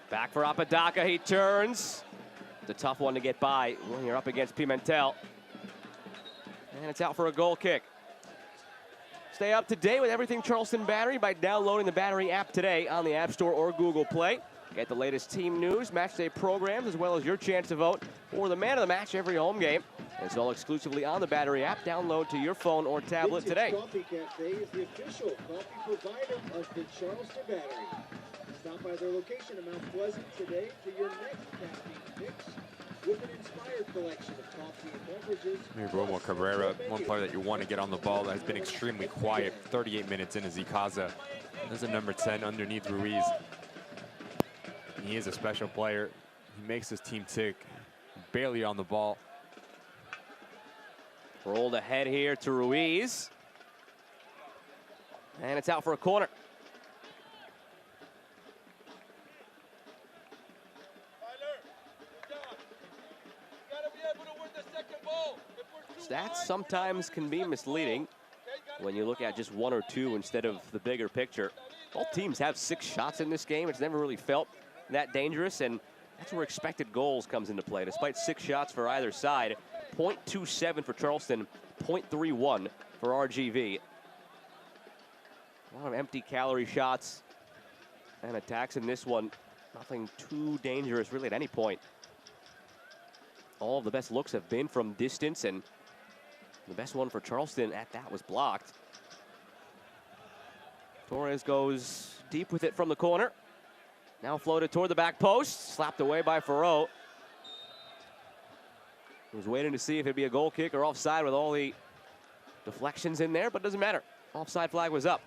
Back for Apodaca, he turns. It's a tough one to get by when you're up against Pimentel. And it's out for a goal kick. Stay up to date with everything Charleston Battery by downloading the Battery app today on the App Store or Google Play. Get the latest team news, match day programs, as well as your chance to vote for the man of the match every home game. It's all exclusively on the Battery app. Download to your phone or tablet today. Coffee Cafe is the official coffee provider of the Charleston Battery. Stop by their location in Mount Pleasant today for your next caffeine fix with an inspired collection of coffee and beverages. Romo Cabrera, one player that you want to get on the ball that has been extremely quiet. 38 minutes in as Ikaza. There's a number 10 underneath Ruiz. He is a special player. He makes his team tick. Barely on the ball. Rolled ahead here to Ruiz. And it's out for a corner. Stats sometimes can be misleading when you look at just one or two instead of the bigger picture. Both teams have 6 shots in this game. It's never really felt that dangerous, and that's where expected goals comes into play. Despite 6 shots for either side, 0.27 for Charleston, 0.31 for RGV. A lot of empty calorie shots and attacks in this one. Nothing too dangerous really at any point. All of the best looks have been from distance, and the best one for Charleston at that was blocked. Torres goes deep with it from the corner. Now floated toward the back post, slapped away by Farreau. He was waiting to see if it'd be a goal kick or offside with all the deflections in there, but it doesn't matter. Offside flag was up.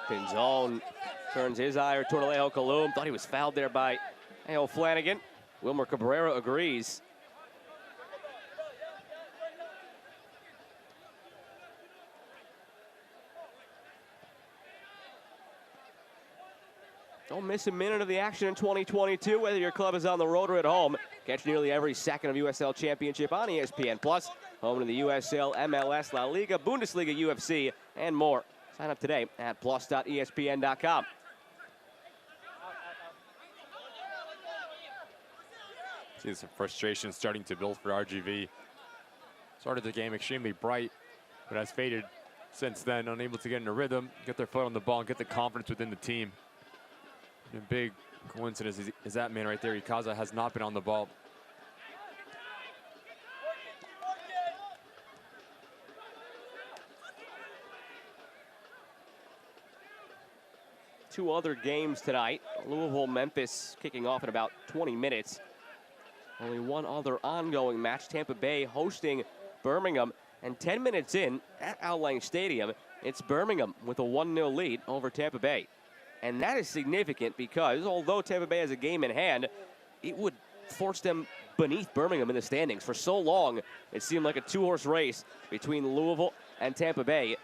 Pinzone turns his eye toward Alejo Kalum. Thought he was fouled there by A.O. Flanagan. Wilmer Cabrera agrees. Don't miss a minute of the action in 2022, whether your club is on the road or at home. Catch nearly every second of USL Championship on ESPN+, home to the USL, MLS, La Liga, Bundesliga, UFC, and more. Sign up today at plus.espn.com. See some frustration starting to build for RGV. Started the game extremely bright, but has faded since then, unable to get in a rhythm, get their foot on the ball, and get the confidence within the team. A big coincidence is that man right there. Ikaza has not been on the ball. Two other games tonight. Louisville-Memphis kicking off in about 20 minutes. Only one other ongoing match. Tampa Bay hosting Birmingham. And 10 minutes in at Al Lang Stadium, it's Birmingham with a 1-0 lead over Tampa Bay. And that is significant because although Tampa Bay has a game in hand, it would force them beneath Birmingham in the standings. For so long, it seemed like a 2-horse race between Louisville and Tampa Bay.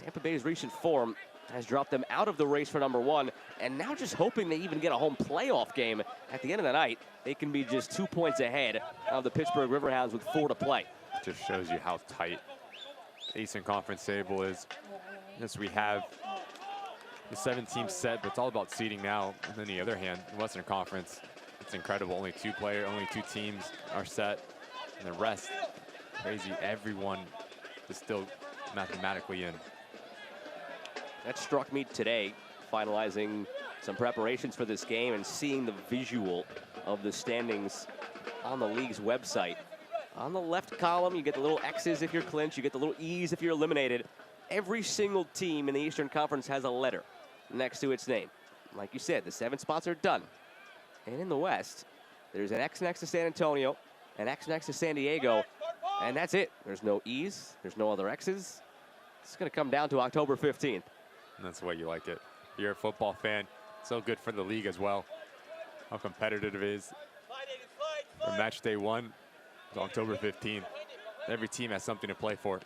Tampa Bay's recent form has dropped them out of the race for number 1, and now just hoping they even get a home playoff game at the end of the night. They can be just 2 points ahead of the Pittsburgh Riverhounds with 4 to play. Just shows you how tight the Eastern Conference table is. Yes, we have the 7-team set, but it's all about seeding now. And on the other hand, the Western Conference, it's incredible. Only 2 teams are set, and the rest, crazy. Everyone is still mathematically in. That struck me today, finalizing some preparations for this game and seeing the visual of the standings on the league's website. On the left column, you get the little X's if you're clinched, you get the little E's if you're eliminated. Every single team in the Eastern Conference has a letter next to its name. Like you said, the 7 spots are done. And in the West, there's an X next to San Antonio, an X next to San Diego, And that's it. There's no E's. There's no other X's. It's going to come down to October 15th. And that's the way you like it. You're a football fan. So good for the league as well. How competitive it is. From match day 1 to October 15th. Every team has something to play for.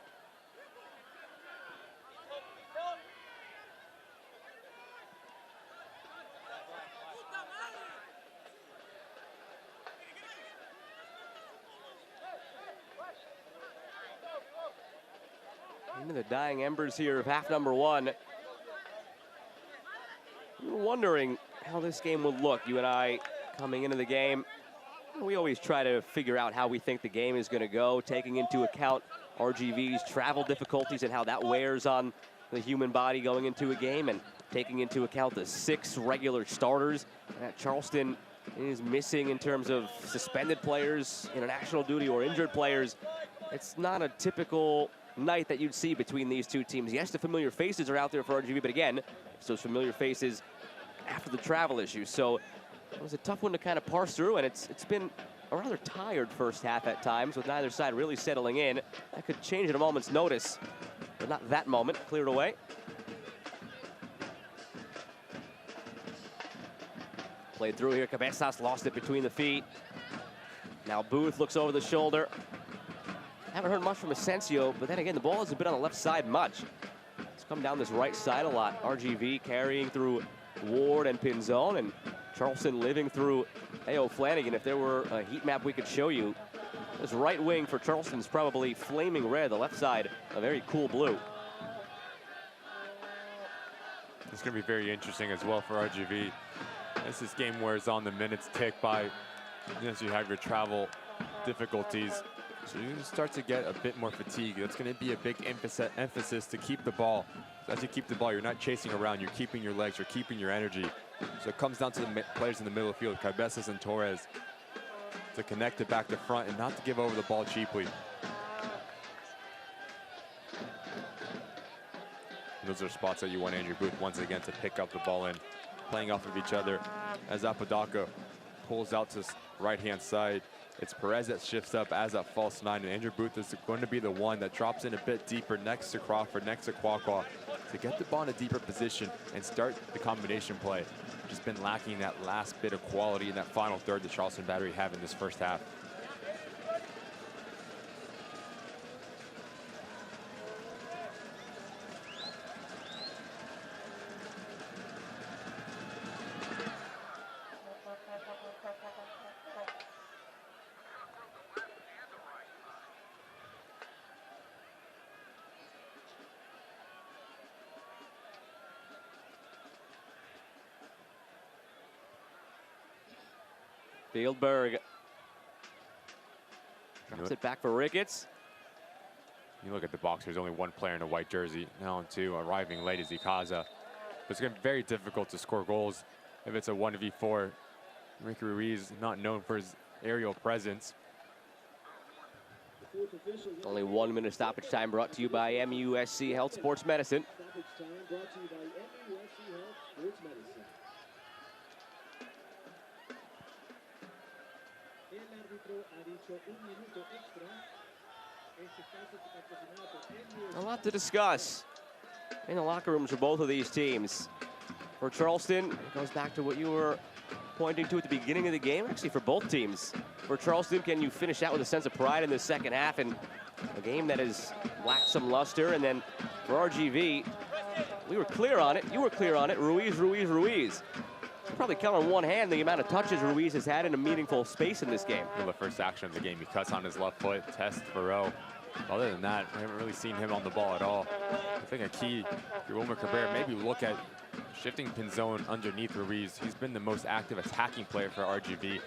Into the dying embers here of half number 1. We were wondering how this game would look. You and I coming into the game. We always try to figure out how we think the game is going to go, taking into account RGV's travel difficulties and how that wears on the human body going into a game, and taking into account the 6 regular starters that Charleston is missing in terms of suspended players, international duty, or injured players. It's not a typical night that you'd see between these two teams. Yes, the familiar faces are out there for RGV, but again, it's those familiar faces after the travel issue. So it was a tough one to kind of parse through, and it's been a rather tired first half at times, with neither side really settling in. That could change at a moment's notice, but not that moment. Cleared away. Played through here. Cabezas lost it between the feet. Now Booth looks over the shoulder. Haven't heard much from Asensio, but then again, the ball hasn't been on the left side much. It's come down this right side a lot. RGV carrying through Ward and Pinzon, and Charleston living through A.O. Flanagan. If there were a heat map we could show you, this right wing for Charleston is probably flaming red. The left side, a very cool blue. It's going to be very interesting as well for RGV. As this game wears on, the minutes tick by, as you have your travel difficulties. So you start to get a bit more fatigue. That's going to be a big emphasis to keep the ball. So as you keep the ball, you're not chasing around. You're keeping your legs. You're keeping your energy. So it comes down to the players in the middle of the field, Cabezas and Torres, to connect it back to front and not to give over the ball cheaply. And those are spots that you want Andrew Booth once again to pick up the ball in, playing off of each other. As Apodaca pulls out to right-hand side, it's Perez that shifts up as a false 9, and Andrew Booth is going to be the one that drops in a bit deeper next to Crawford, next to Kwakwa, to get the ball in a deeper position and start the combination play. Just been lacking that last bit of quality in that final third the Charleston Battery have in this first half. Fieldberg drops it back for Ricketts. You look at the box, there's only one player in a white jersey. Now on 2, arriving late is Ikaza. But it's going to be very difficult to score goals if it's a 1v4. Ricky Ruiz not known for his aerial presence. Only 1 minute stoppage time, brought to you by MUSC Health Sports Medicine. Stoppage time brought to you by MUSC Health Sports Medicine. El árbitro ha dicho 1 minuto extra. Este caso está patrocinado por MUSC. A lot to discuss in the locker rooms for both of these teams. For Charleston, it goes back to what you were pointing to at the beginning of the game, actually for both teams. For Charleston, can you finish out with a sense of pride in the second half in a game that has lacked some luster? And then for RGV, we were clear on it, you were clear on it, Ruiz. Probably count on one hand the amount of touches Ruiz has had in a meaningful space in this game. You know, the first action of the game, he cuts on his left foot, tests Farrell. Other than that, we haven't really seen him on the ball at all. I think a key, if you're Wilmer Cabrera, maybe look at shifting Pinzon underneath Ruiz. He's been the most active attacking player for RGV. He's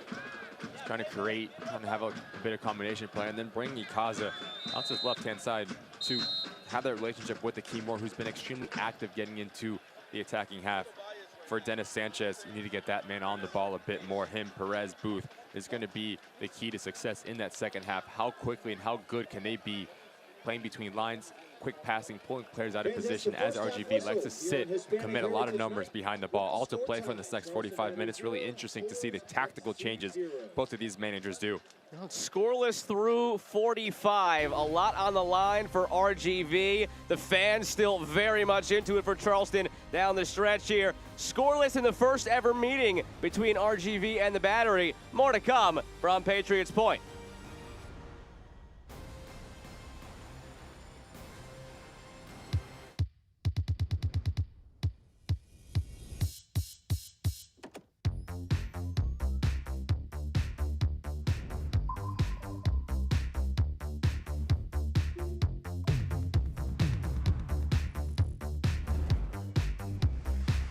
trying to create, trying to have a bit of combination play, and then bring Ikaza out to his left-hand side to have that relationship with the Keymore, who's been extremely active getting into the attacking half. For Dennis Sanchez, you need to get that man on the ball a bit more. Him, Perez, Booth is going to be the key to success in that second half. How quickly and how good can they be playing between lines, quick passing, pulling players out of position, as RGV likes to sit and commit a lot of numbers behind the ball. All to play for in this next 45 minutes. Really interesting to see the tactical changes both of these managers do. Scoreless through 45. A lot on the line for RGV. The fans still very much into it for Charleston down the stretch here. Scoreless in the first ever meeting between RGV and the Battery. More to come from Patriots Point.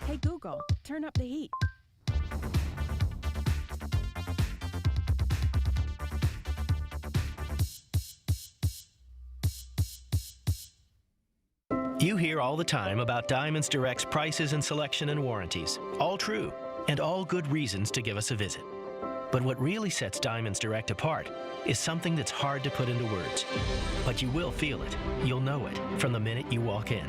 Hey Google, turn up the heat. You hear all the time about Diamonds Direct's prices and selection and warranties. All true, and all good reasons to give us a visit. But what really sets Diamonds Direct apart is something that's hard to put into words. But you will feel it, you'll know it, from the minute you walk in.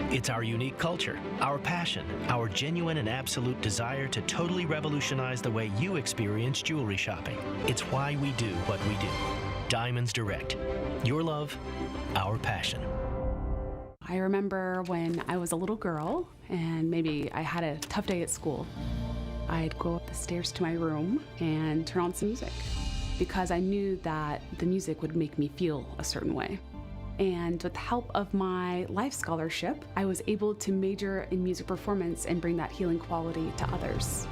It's our unique culture, our passion, our genuine and absolute desire to totally revolutionize the way you experience jewelry shopping. It's why we do what we do. Diamonds Direct. Your love, our passion. I remember when I was a little girl and maybe I had a tough day at school. I'd go up the stairs to my room and turn on some music because I knew that the music would make me feel a certain way. And with the help of my life scholarship, I was able to major in music performance and bring that healing quality to others.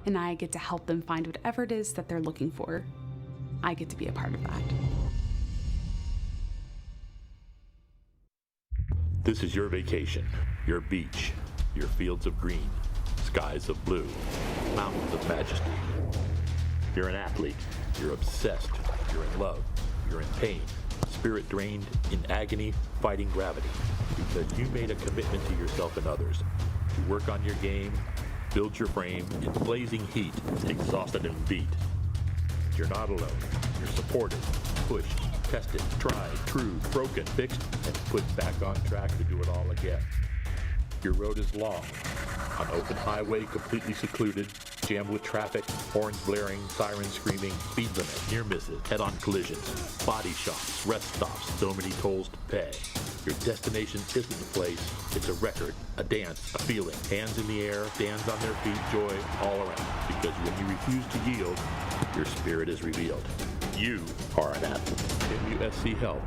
And I get to help them find whatever it is that they're looking for. I get to be a part of that. This is your vacation, your beach, your fields of green, skies of blue, mountains of majesty. You're an athlete, you're obsessed, you're in love, you're in pain, spirit drained, in agony, fighting gravity, because you made a commitment to yourself and others to work on your game, build your frame in blazing heat, exhausted and beat. You're not alone, you're supported, pushed, tested, tried, true, broken, fixed, and put back on track to do it all again. Your road is long, an open highway completely secluded, jammed with traffic, horns blaring, sirens screaming, speed limit, near misses, head-on collisions, body shops, rest stops, so many tolls to pay. Your destination isn't the place, it's a record, a dance, a feeling. Hands in the air, stands on their feet, joy all around. Because when you refuse to yield, your spirit is revealed. You are an athlete. MUSC Health.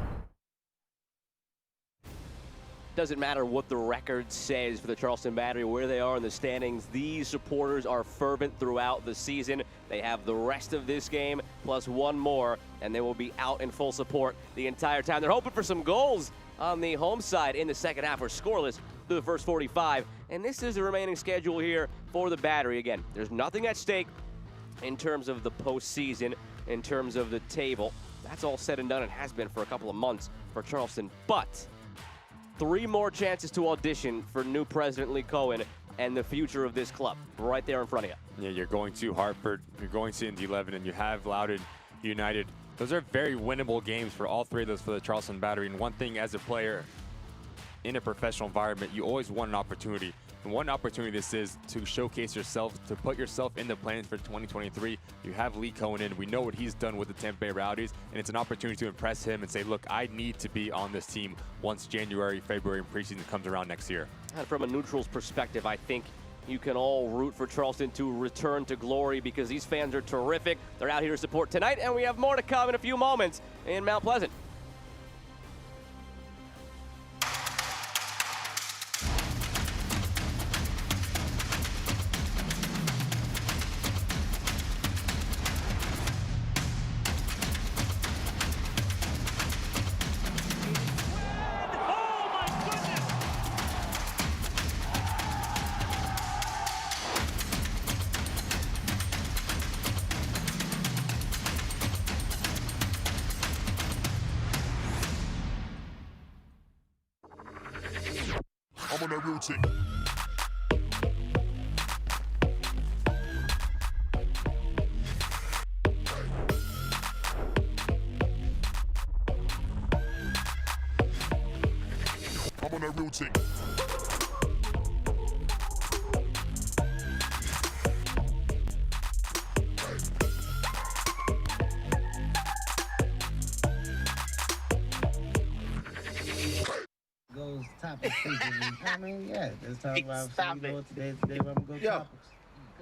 Doesn't matter what the record says for the Charleston Battery, where they are in the standings. These supporters are fervent throughout the season. They have the rest of this game plus one more, and they will be out in full support the entire time. They're hoping for some goals on the home side in the second half. We're scoreless through the first 45, and this is the remaining schedule here for the Battery. Again, there's nothing at stake in terms of the postseason, in terms of the table. That's all said and done and has been for a couple of months for Charleston, but 3 more chances to audition for new President Lee Cohen and the future of this club right there in front of you. Yeah, you're going to Hartford, you're going to Indy 11, and you have Loudoun United. Those are very winnable games for all 3 of those for the Charleston Battery. And one thing as a player in a professional environment, you always want an opportunity. And one opportunity this is to showcase yourself, to put yourself in the plans for 2023. You have Lee Cohen in. We know what he's done with the Tampa Bay Rowdies, and it's an opportunity to impress him and say, look, I need to be on this team once January, February, and preseason comes around next year. And from a neutral's perspective, I think you can all root for Charleston to return to glory because these fans are terrific. They're out here to support tonight, and we have more to come in a few moments in Mount Pleasant. I'm on that routine. on that real thing. Goes topics. I mean, yeah, let's talk about Stop today. it. Today, we're gonna go topics.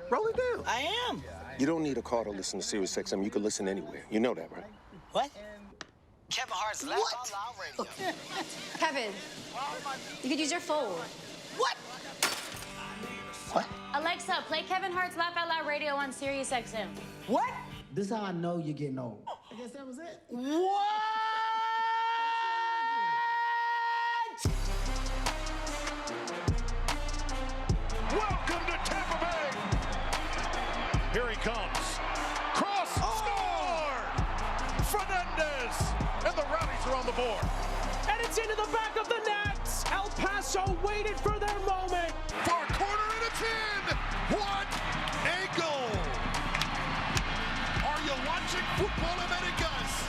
Roll it down. I am. You don't need a car to listen to Sirius XM. You can listen anywhere. You know that, right? What? Kevin Hart's Laugh Out Loud Radio. Kevin, you could use your phone. What? What? Alexa, play Kevin Hart's Laugh Out Loud Radio on Sirius XM. What? This is how I know you're getting old. I guess that was it. What? Welcome to Tampa Bay. Here he comes. Cross score. Fernandez. And the Rowdies are on the board. And it's into the back of the net. El Paso waited for their moment. Far corner and it's in. What a goal. Are you watching Football Americas?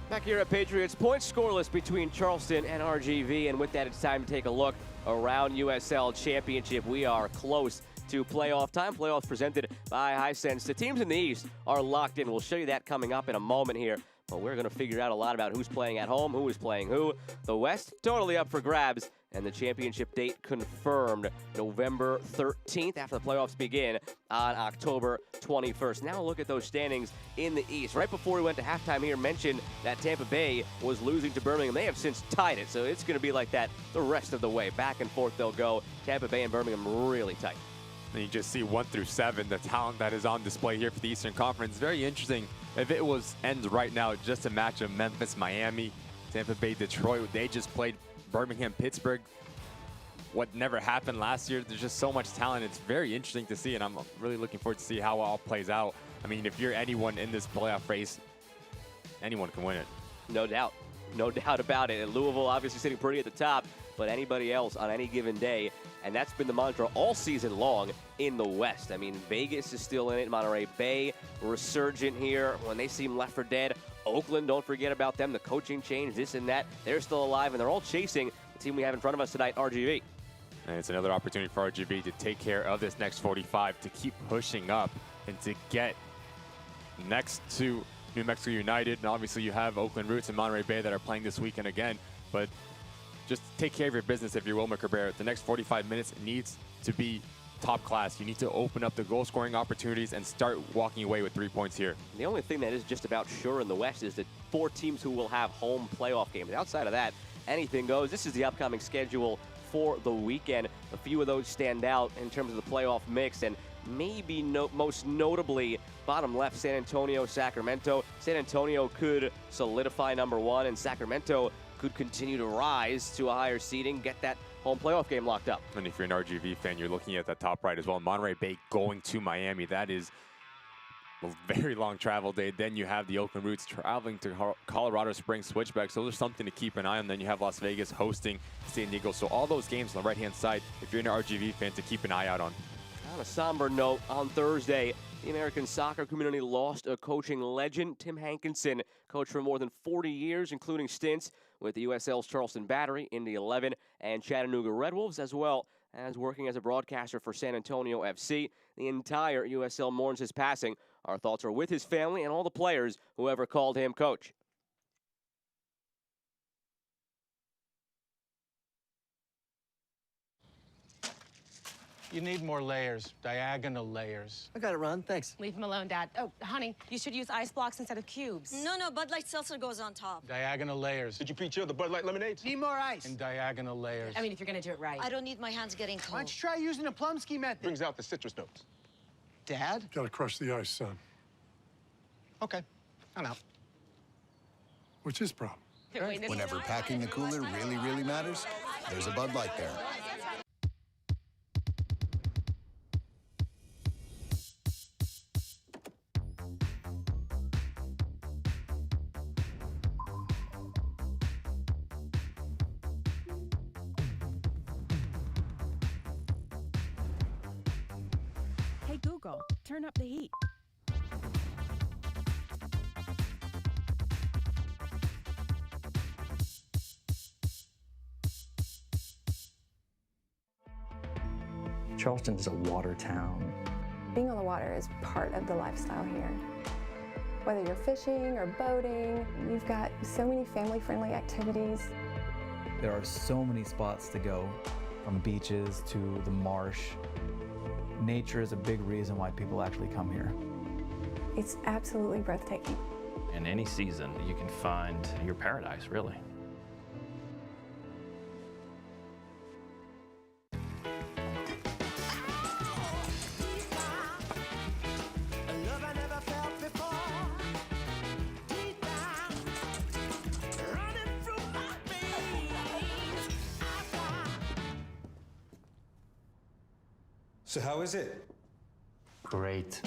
Back here at Patriots, points scoreless between Charleston and RGV, and with that, it's time to take a look around USL Championship. We are close to playoff time. Playoffs presented by Hisense. The teams in the East are locked in. We'll show you that coming up in a moment here. But we're going to figure out a lot about who's playing at home, who is playing who. The West, totally up for grabs. And the championship date confirmed November 13th after the playoffs begin on October 21st. Now look at those standings in the East. Right before we went to halftime here, mentioned that Tampa Bay was losing to Birmingham. They have since tied it, so it's going to be like that the rest of the way. Back and forth they'll go. Tampa Bay and Birmingham really tight. And you just see 1 through 7, the talent that is on display here for the Eastern Conference. Very interesting. If it ends right now, just a match of Memphis, Miami, Tampa Bay, Detroit, they just played Birmingham, Pittsburgh. What never happened last year. There's just so much talent. It's very interesting to see, and I'm really looking forward to see how it all plays out. I mean, if you're anyone in this playoff race, anyone can win it. No doubt. No doubt about it. And Louisville obviously sitting pretty at the top, but anybody else on any given day. And that's been the mantra all season long in the West. I mean, Vegas is still in it. Monterey Bay resurgent here when they seem left for dead. Oakland, don't forget about them. The coaching change, this and that. They're still alive, and they're all chasing the team we have in front of us tonight, RGV. And it's another opportunity for RGV to take care of this next 45, to keep pushing up and to get next to New Mexico United. And obviously you have Oakland Roots and Monterey Bay that are playing this weekend again. But just take care of your business if you're Wilmer Cabrera. The next 45 minutes needs to be top class. You need to open up the goal-scoring opportunities and start walking away with 3 points here. The only thing that is just about sure in the West is the 4 teams who will have home playoff games. Outside of that, anything goes. This is the upcoming schedule for the weekend. A few of those stand out in terms of the playoff mix, and maybe most notably, bottom left, San Antonio, Sacramento. San Antonio could solidify number 1, and Sacramento could continue to rise to a higher seeding, get that home playoff game locked up. And if you're an RGV fan, you're looking at the top right as well. Monterey Bay going to Miami. That is a very long travel day. Then you have the Oakland Roots traveling to Colorado Springs Switchbacks. So there's something to keep an eye on. Then you have Las Vegas hosting San Diego. So all those games on the right-hand side, if you're an RGV fan, to keep an eye out on. On a somber note, on Thursday, the American soccer community lost a coaching legend. Tim Hankinson, coached for more than 40 years, including stints with the USL's Charleston Battery, Indy 11, and Chattanooga Red Wolves, as well as working as a broadcaster for San Antonio FC. The entire USL mourns his passing. Our thoughts are with his family and all the players who ever called him coach. You need more layers, diagonal layers. I got it, Ron. Thanks. Leave him alone, Dad. Oh, honey, you should use ice blocks instead of cubes. No, Bud Light Seltzer goes on top. Diagonal layers. Did you feature the Bud Light lemonades? Need more ice. And diagonal layers. I mean, if you're gonna do it right. I don't need my hands getting cold. Why don't you try using the Plumsky method? Brings out the citrus notes. Dad? Gotta crush the ice, son. Okay, I'm out. What's his problem? Whenever packing the cooler really, really matters, there's a Bud Light there. Hey Google, turn up the heat. Charleston is a water town. Being on the water is part of the lifestyle here. Whether you're fishing or boating, you've got so many family-friendly activities. There are so many spots to go, from beaches to the marsh. Nature is a big reason why people actually come here. It's absolutely breathtaking. In any season, you can find your paradise, really. So how is it? Great.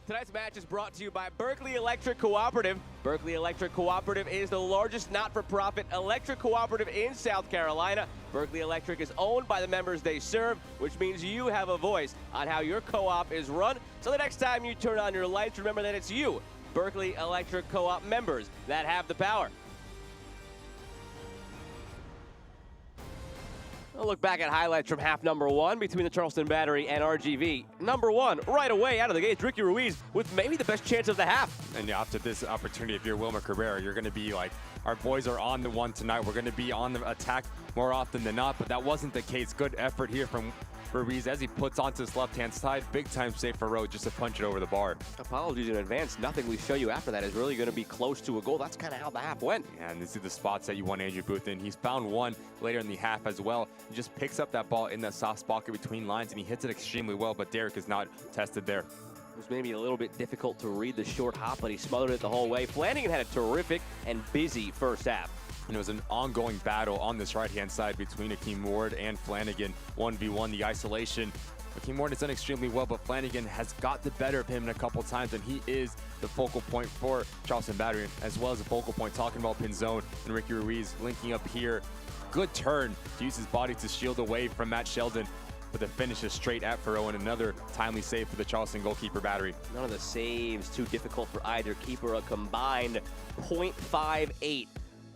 Tonight's match is brought to you by Berkeley Electric Cooperative. Berkeley Electric Cooperative is the largest not-for-profit electric cooperative in South Carolina. Berkeley Electric is owned by the members they serve, which means you have a voice on how your co-op is run. So the next time you turn on your lights, remember that it's you, Berkeley Electric Co-op members, that have the power. We'll look back at highlights from half number one between the Charleston Battery and RGV. Number one, right away out of the gates, Ricky Ruiz with maybe the best chance of the half. And after this opportunity, if you're Wilmer Cabrera, you're going to be like, our boys are on the one tonight. We're going to be on the attack more often than not, but that wasn't the case. Good effort here from Ruiz as he puts onto his left-hand side. Big time save for Rowe just to punch it over the bar. Apologies in advance. Nothing we show you after that is really going to be close to a goal. That's kind of how the half went. Yeah, and these are the spots that you want Andrew Booth in. He's found one later in the half as well. He just picks up that ball in that soft spot between lines, and he hits it extremely well, but Derek is not tested there. It was maybe a little bit difficult to read the short hop, but he smothered it the whole way. Flanagan had a terrific and busy first half. And it was an ongoing battle on this right-hand side between Akeem Ward and Flanagan. 1v1, the isolation. Akeem Ward has done extremely well, but Flanagan has got the better of him in a couple times, and he is the focal point for Charleston Battery, as well as a focal point talking about Pinzone and Ricky Ruiz linking up here. Good turn to use his body to shield away from Matt Sheldon, but the finish is straight at Furrow, and another timely save for the Charleston goalkeeper Battery. None of the saves too difficult for either keeper. A combined .58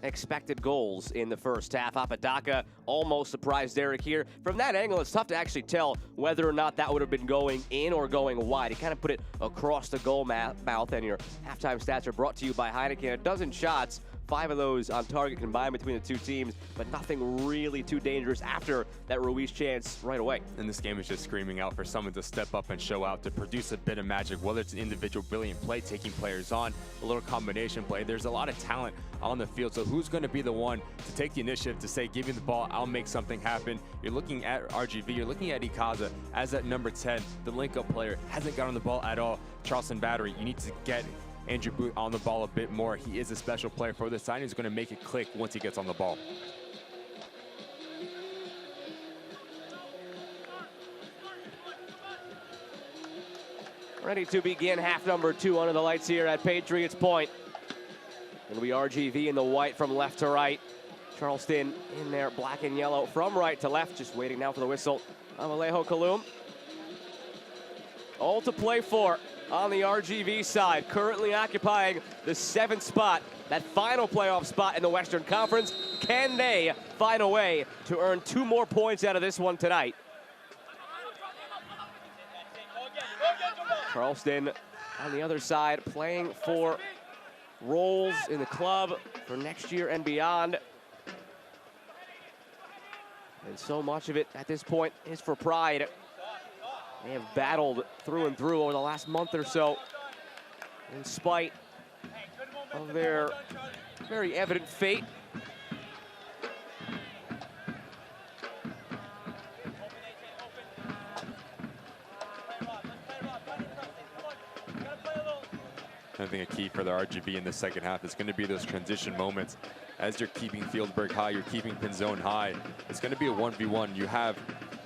expected goals in the first half. Apodaca almost surprised Derek here. From that angle, it's tough to actually tell whether or not that would have been going in or going wide. He kind of put it across the goal mouth, and your halftime stats are brought to you by Heineken. A dozen shots, 5 of those on target combined between the two teams, but nothing really too dangerous after that Ruiz chance right away. And this game is just screaming out for someone to step up and show out, to produce a bit of magic, whether it's an individual brilliant play, taking players on, a little combination play. There's a lot of talent on the field, so who's going to be the one to take the initiative to say, give me the ball, I'll make something happen? You're looking at RGV, you're looking at Ikaza as that number 10, the link-up player, hasn't got on the ball at all. Charleston Battery, you need to get Andrew Booth on the ball a bit more. He is a special player for this side. He's going to make it click once he gets on the ball. Ready to begin half number two under the lights here at Patriots Point. It'll be RGV in the white from left to right. Charleston in there black and yellow from right to left. Just waiting now for the whistle of Alejo Kalum. All to play for on the RGV side, currently occupying the 7th spot, that final playoff spot in the Western Conference. Can they find a way to earn 2 more points out of this one tonight? Charleston on the other side, playing for roles in the club for next year and beyond. And so much of it at this point is for pride. They have battled through and through over the last month or so, in spite of their very evident fate. I think a key for the RGV in the second half is going to be those transition moments. As you're keeping Fieldberg high, you're keeping Pinzone high. It's going to be a 1v1. You have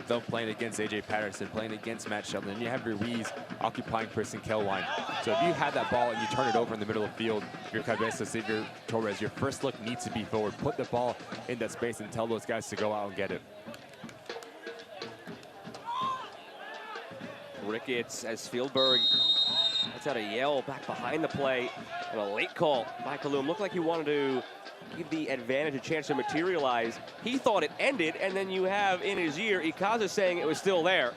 them playing against AJ Patterson, playing against Matt Sheldon, and you have Ruiz occupying Kristen Kelwine. So if you have that ball and you turn it over in the middle of the field, your Cabeza, Xavier Torres, your first look needs to be forward. Put the ball in that space and tell those guys to go out and get it. Ricketts as Fieldberg lets out a yell back behind the play, and a late call by Kalum. Looked like he wanted to give the advantage a chance to materialize. He thought it ended, and then you have in his ear Ikaza saying it was still there.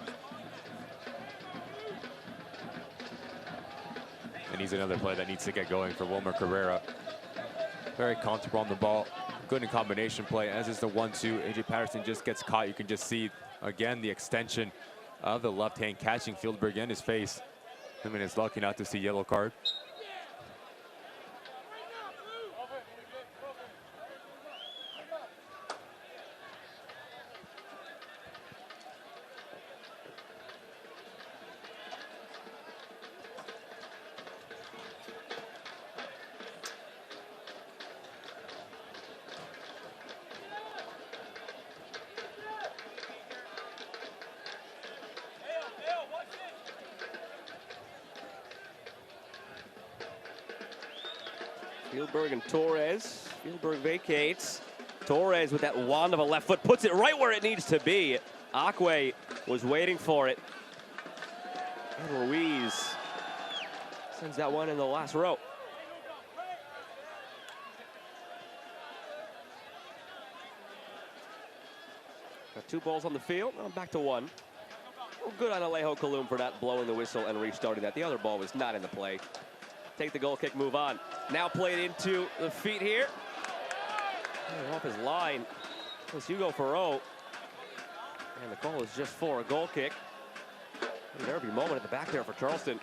And he's another play that needs to get going for Wilmer Carrera. Very comfortable on the ball. Good in combination play, as is the 1-2. AJ Patterson just gets caught. You can just see, again, the extension of the left hand catching Fieldberg in his face. I mean, it's lucky not to see yellow card. Fieldberg and Torres. Fieldberg vacates. Torres with that wand of a left foot puts it right where it needs to be. Akwe was waiting for it. And Ruiz sends that one in the last row. Got 2 balls on the field. Now back to 1. Well, good on Alejo Kalum for not blowing the whistle and restarting that. The other ball was not in the play. Take the goal kick, move on. Now played into the feet here. Off his line. It's Hugo Farreau. And the call is just for a goal kick. Derby moment at the back there for Charleston.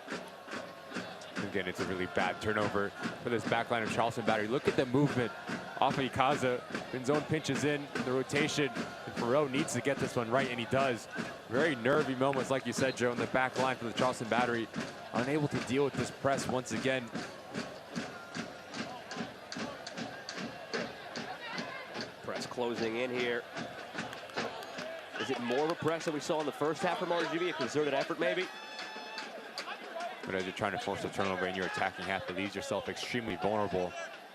Again, it's a really bad turnover for this back line of Charleston Battery. Look at the movement off of Ikaza. Pinzone pinches in the rotation, and Farreau needs to get this one right, and he does. Very nervy moments, like you said, Joe, in the back line for the Charleston Battery. Unable to deal with this press once again. Press closing in here. Is it more of a press than we saw in the first half from RGV? A concerted effort, maybe? But as you're trying to force a turnover in your attacking half, it leaves yourself extremely vulnerable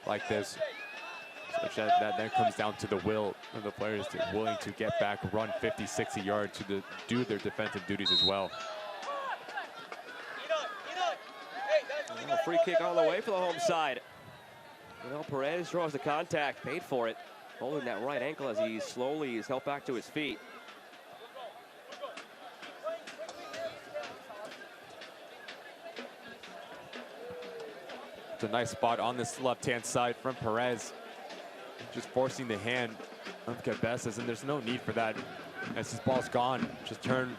like this. So that then comes down to the will of the players willing to get back, run 50, 60 yards to do their defensive duties as well. A free kick on the way for the home side. Perez draws the contact, paid for it. Holding that right ankle as he slowly is helped back to his feet. It's a nice spot on this left-hand side from Perez. Just forcing the hand of Cabezas, and there's no need for that. As this ball's gone, just turn,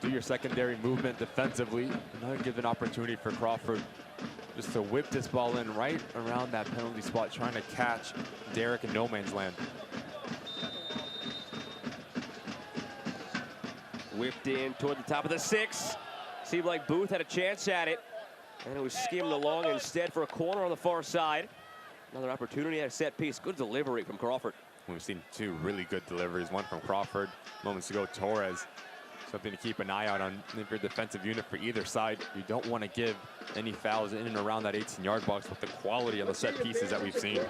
do your secondary movement defensively, and now give an opportunity for Crawford just to whip this ball in right around that penalty spot, trying to catch Derek in no man's land. Whipped in toward the top of the 6. Seemed like Booth had a chance at it, and it was skimmed along instead for a corner on the far side. Another opportunity at a set piece. Good delivery from Crawford. We've seen 2 really good deliveries. One from Crawford, moments ago Torres. Something to keep an eye out on if you're a defensive unit for either side. You don't want to give any fouls in and around that 18-yard box with the quality of the set pieces that we've seen.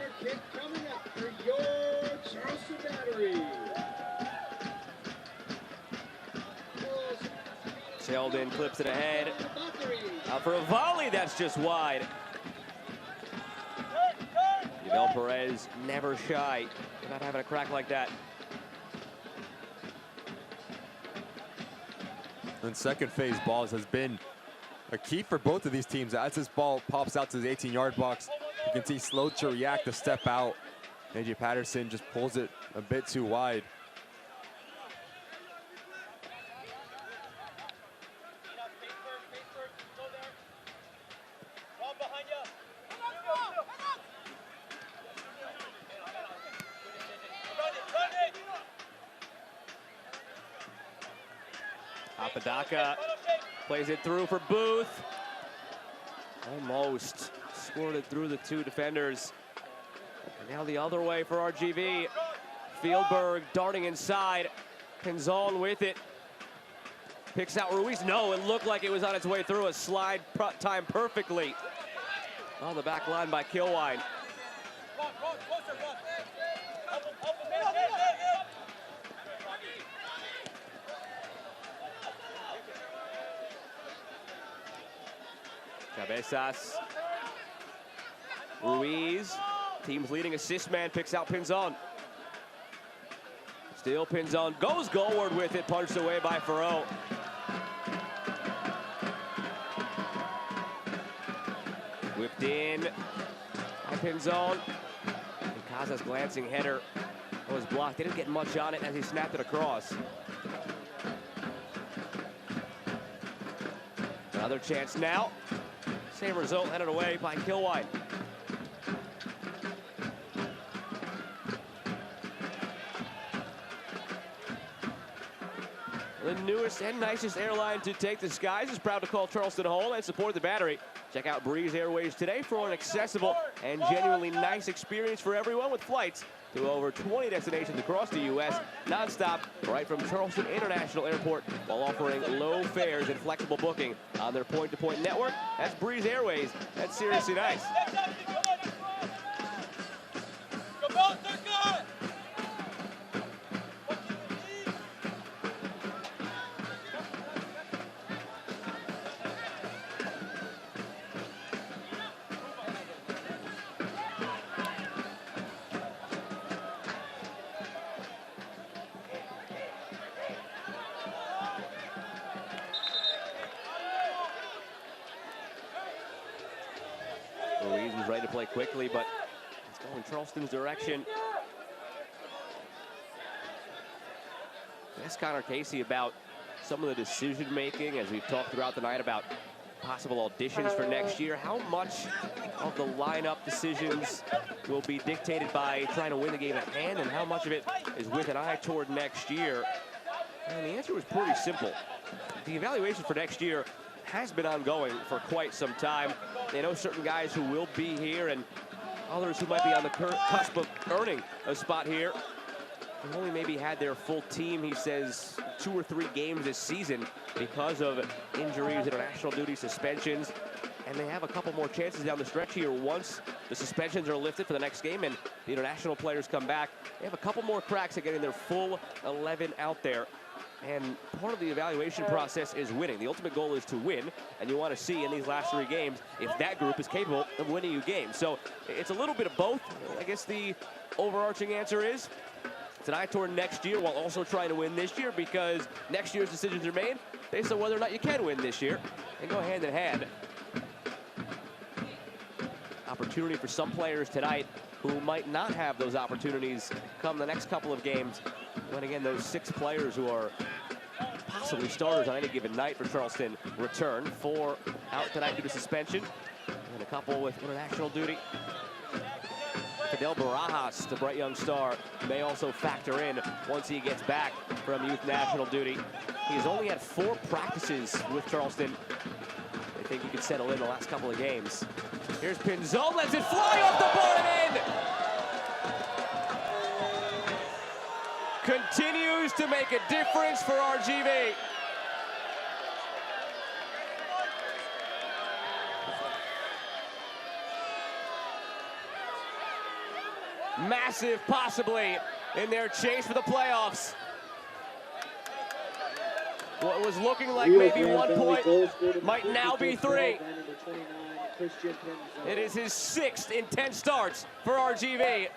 Sheldon clips it ahead. Out for a volley, that's just wide. Yvel Perez never shy about having a crack like that. And second phase balls has been a key for both of these teams. As this ball pops out to the 18-yard box, you can see slow to react to step out. AJ Patterson just pulls it a bit too wide. Apodaca plays it through for Booth. Almost squirted through the two defenders. And now the other way for RGV. Fieldberg darting inside. Pinzon with it. Picks out Ruiz. No, it looked like it was on its way through. A slide timed perfectly on the back line by Kilwine. Cabezas. Ruiz, team's leading assist man, picks out Pinzon. Still Pinzon, goes goalward with it, punched away by Ferro. Whipped in by Pinzon. And Casa's glancing header was blocked. They didn't get much on it as he snapped it across. Another chance now. Same result, headed away by Kilwine. The newest and nicest airline to take the skies is proud to call Charleston home and support the Battery. Check out Breeze Airways today for an accessible and genuinely nice experience for everyone with flights to over 20 destinations across the U.S. nonstop right from Charleston International Airport while offering low fares and flexible booking on their point-to-point network. That's Breeze Airways. That's seriously nice. Ruiz was ready to play quickly, but it's going Charleston's direction. Ask Connor Casey about some of the decision-making, as we've talked throughout the night about possible auditions for next year. How much of the lineup decisions will be dictated by trying to win the game at hand, and how much of it is with an eye toward next year? And the answer was pretty simple. The evaluation for next year has been ongoing for quite some time. They know certain guys who will be here and others who might be on the cusp of earning a spot here. They've only maybe had their full team, he says, 2 or 3 games this season because of injuries, international duty, suspensions. And they have a couple more chances down the stretch here once the suspensions are lifted for the next game and the international players come back. They have a couple more cracks at getting their full 11 out there. And part of the evaluation process is winning. The ultimate goal is to win, and you want to see in these last 3 games if that group is capable of winning you games. So it's a little bit of both. I guess the overarching answer is it's an eye toward next year while also trying to win this year, because next year's decisions are made based on whether or not you can win this year and go hand in hand. Opportunity for some players tonight who might not have those opportunities come the next couple of games. When again, those 6 players who are possibly starters on any given night for Charleston return. 4 out tonight due to suspension, and a couple with international duty. Fidel Barajas, the bright young star, may also factor in once he gets back from youth national duty. He's only had 4 practices with Charleston. I think he could settle in the last couple of games. Here's Pinzon, lets it fly off the board and in! Continues to make a difference for RGV. Massive, possibly, in their chase for the playoffs. What was looking like maybe 1 point might now be 3. It is his 6th in 10 starts for RGV.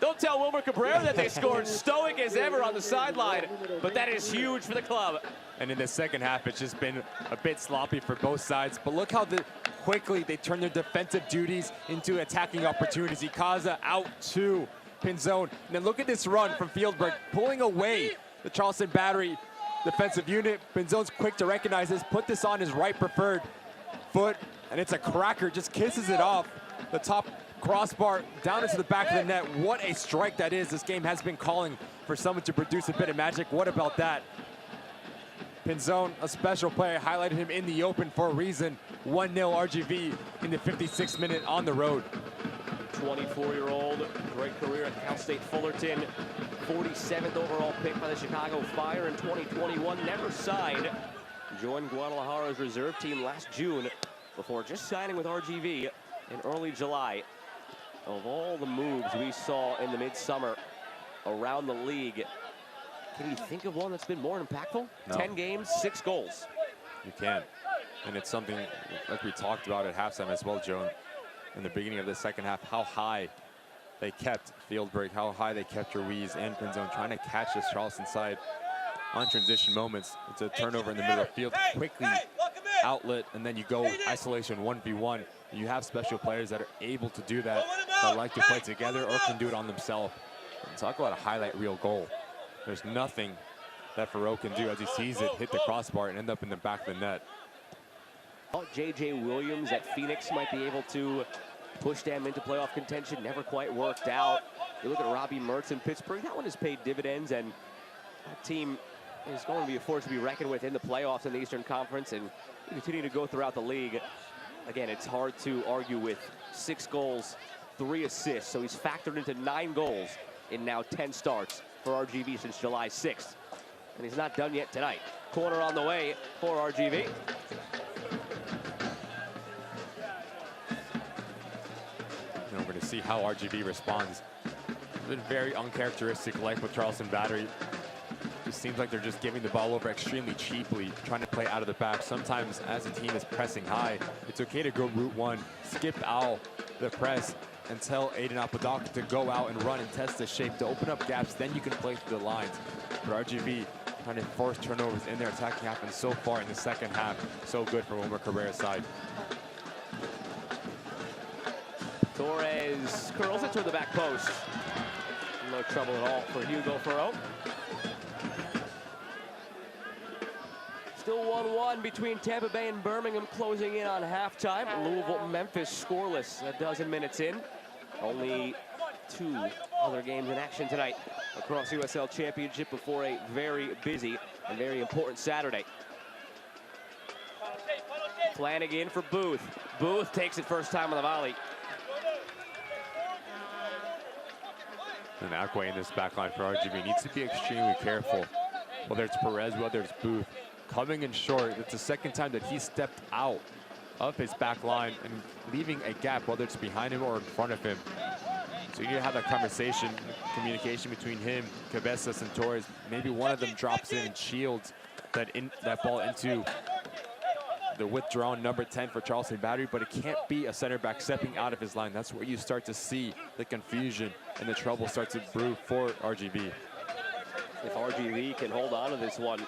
Don't tell Wilmer Cabrera that they scored. Stoic as ever on the sideline, but that is huge for the club. And in the second half, it's just been a bit sloppy for both sides. But look how quickly they turn their defensive duties into attacking opportunities. Ikaza out to Pinzon. And then look at this run from Fieldberg, pulling away the Charleston Battery defensive unit. Pinzon's quick to recognize this, put this on his right preferred foot, and it's a cracker, just kisses it off the top crossbar down into the back of the net. What a strike that is. This game has been calling for someone to produce a bit of magic. What about that? Pinzon, a special player, highlighted him in the open for a reason. 1-0 RGV in the 56th minute on the road. 24-year-old, great career at Cal State Fullerton. 47th overall pick by the Chicago Fire in 2021. Never signed. Joined Guadalajara's reserve team last June before just signing with RGV in early July. Of all the moves we saw in the midsummer around the league, can you think of one that's been more impactful? No. 10 games, 6 goals. You can't. And it's something like we talked about at halftime as well, Joan, in the beginning of the second half, how high they kept Fieldberg, how high they kept Ruiz and Pinzon, trying to catch this Charleston side on transition moments. It's a turnover in the middle of the field, quickly outlet, and then you go isolation 1v1. You have special players that are able to do that like to play together or can do it on themselves. And talk about a highlight reel goal. There's nothing that Farrell can do as he sees it hit the crossbar and end up in the back of the net. J.J. Williams at Phoenix might be able to push them into playoff contention. Never quite worked out. You look at Robbie Mertz in Pittsburgh. That one has paid dividends, and that team is going to be a force to be reckoned with in the playoffs in the Eastern Conference, and continue to go throughout the league. Again, it's hard to argue with 6 goals, 3 assists, so he's factored into 9 goals in now 10 starts for RGV since July 6th. And he's not done yet tonight. Corner on the way for RGV. And we're going to see how RGV responds. It's been very uncharacteristic, like with Charleston Battery. It seems like they're just giving the ball over extremely cheaply, trying to play out of the back. Sometimes as a team is pressing high, it's okay to go route one, skip out the press, and tell Aiden Apodaca to go out and run and test the shape to open up gaps. Then you can play through the lines. But RGV trying to force turnovers in their attacking half, and so far in the second half, so good for Wilmer Cabrera's side. Torres curls it toward the back post. No trouble at all for Hugo Farrell. Still 1-1 between Tampa Bay and Birmingham, closing in on halftime. Louisville, Memphis scoreless a dozen minutes in. Only 2 other games in action tonight across USL Championship before a very busy and very important Saturday. Flanagan for Booth. Booth takes it first time on the volley. And Acquay in this back line for RGV needs to be extremely careful. Whether it's Perez, whether it's Booth. Coming in short, it's the second time that he stepped out of his back line and leaving a gap, whether it's behind him or in front of him. So you need to have that conversation, communication between him, Cabezas, and Torres. Maybe one of them drops in and shields that ball into the withdrawn number 10 for Charleston Battery, but it can't be a center back stepping out of his line. That's where you start to see the confusion and the trouble start to brew for RGV. If RGV can hold on to this one,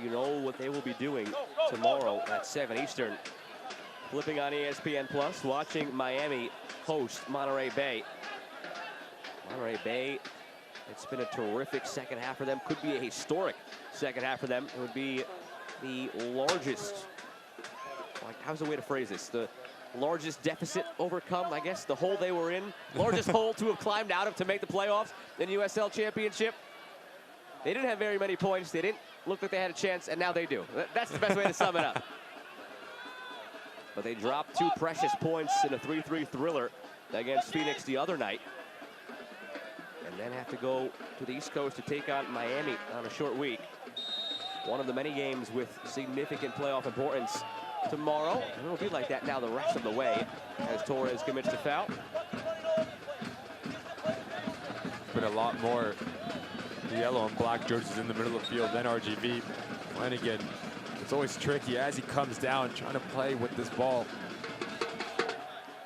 you know what they will be doing tomorrow at 7 Eastern. Flipping on ESPN Plus, watching Miami host Monterey Bay. Monterey Bay, it's been a terrific second half for them. Could be a historic second half for them. It would be the largest, like, how's the way to phrase this? The largest deficit overcome, I guess, the hole they were in. Largest hole to have climbed out of to make the playoffs in USL Championship. They didn't have very many points. They didn't look like they had a chance, and now they do. That's the best way to sum it up. But they dropped 2 precious points in a 3-3 thriller against Phoenix the other night. And then have to go to the East Coast to take on Miami on a short week. One of the many games with significant playoff importance tomorrow. And it'll be like that now the rest of the way as Torres commits to foul. But a lot more yellow and black jerseys in the middle of the field than RGV. Flanagan, it's always tricky as he comes down trying to play with this ball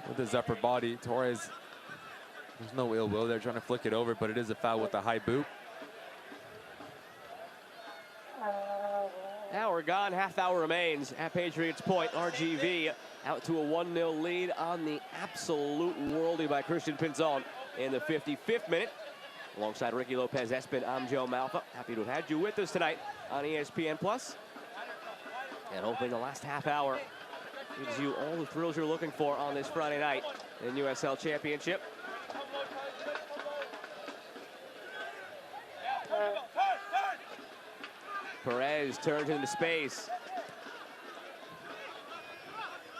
with his upper body. Torres, there's no ill will there, trying to flick it over, but it is a foul with a high boot. Now we're gone, half hour remains at Patriots Point. RGV out to a 1-0 lead on the absolute worldie by Christian Pinzon in the 55th minute. Alongside Ricky Lopez Espin, I'm Joe Malfa. Happy to have had you with us tonight on ESPN Plus. And hoping the last half hour gives you all the thrills you're looking for on this Friday night in USL Championship. Perez turns into space.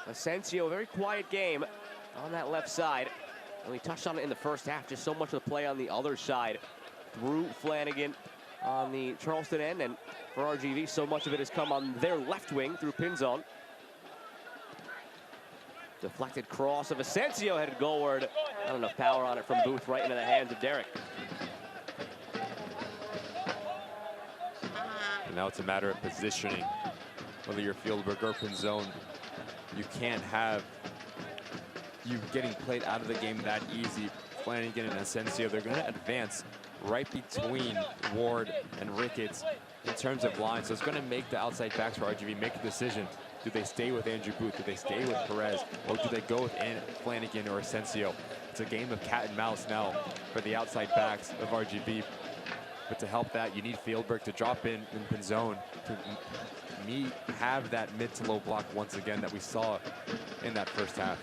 Asensio, very quiet game on that left side. And we touched on it in the first half, just so much of the play on the other side through Flanagan on the Charleston end, and for RGV, so much of it has come on their left wing through Pinzon. Deflected cross of Asensio headed goalward. Not enough power on it from Booth, right into the hands of Derek. And now it's a matter of positioning, whether you're Fieldberg or Pinzon. You can't have you getting played out of the game that easy. Flanagan and Asensio, they're going to advance right between Ward and Ricketts in terms of line. So it's going to make the outside backs for RGV make a decision. Do they stay with Andrew Booth? Do they stay with Perez? Or do they go with Flanagan or Asensio? It's a game of cat and mouse now for the outside backs of RGV. But to help that, you need Fieldberg to drop in Pinzon to have that mid to low block once again that we saw in that first half.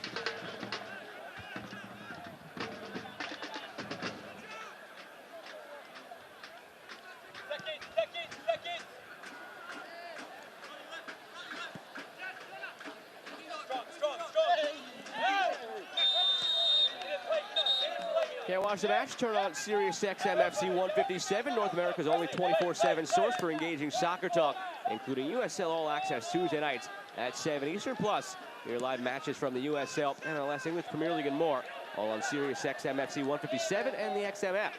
Can't watch the match? Turn on Sirius XM FC 157, North America's only 24/7 source for engaging soccer talk, including USL All Access Tuesday nights at 7 Eastern. Plus, your live matches from the USL, MLS, English Premier League, and more, all on Sirius XM FC 157 and the XM app.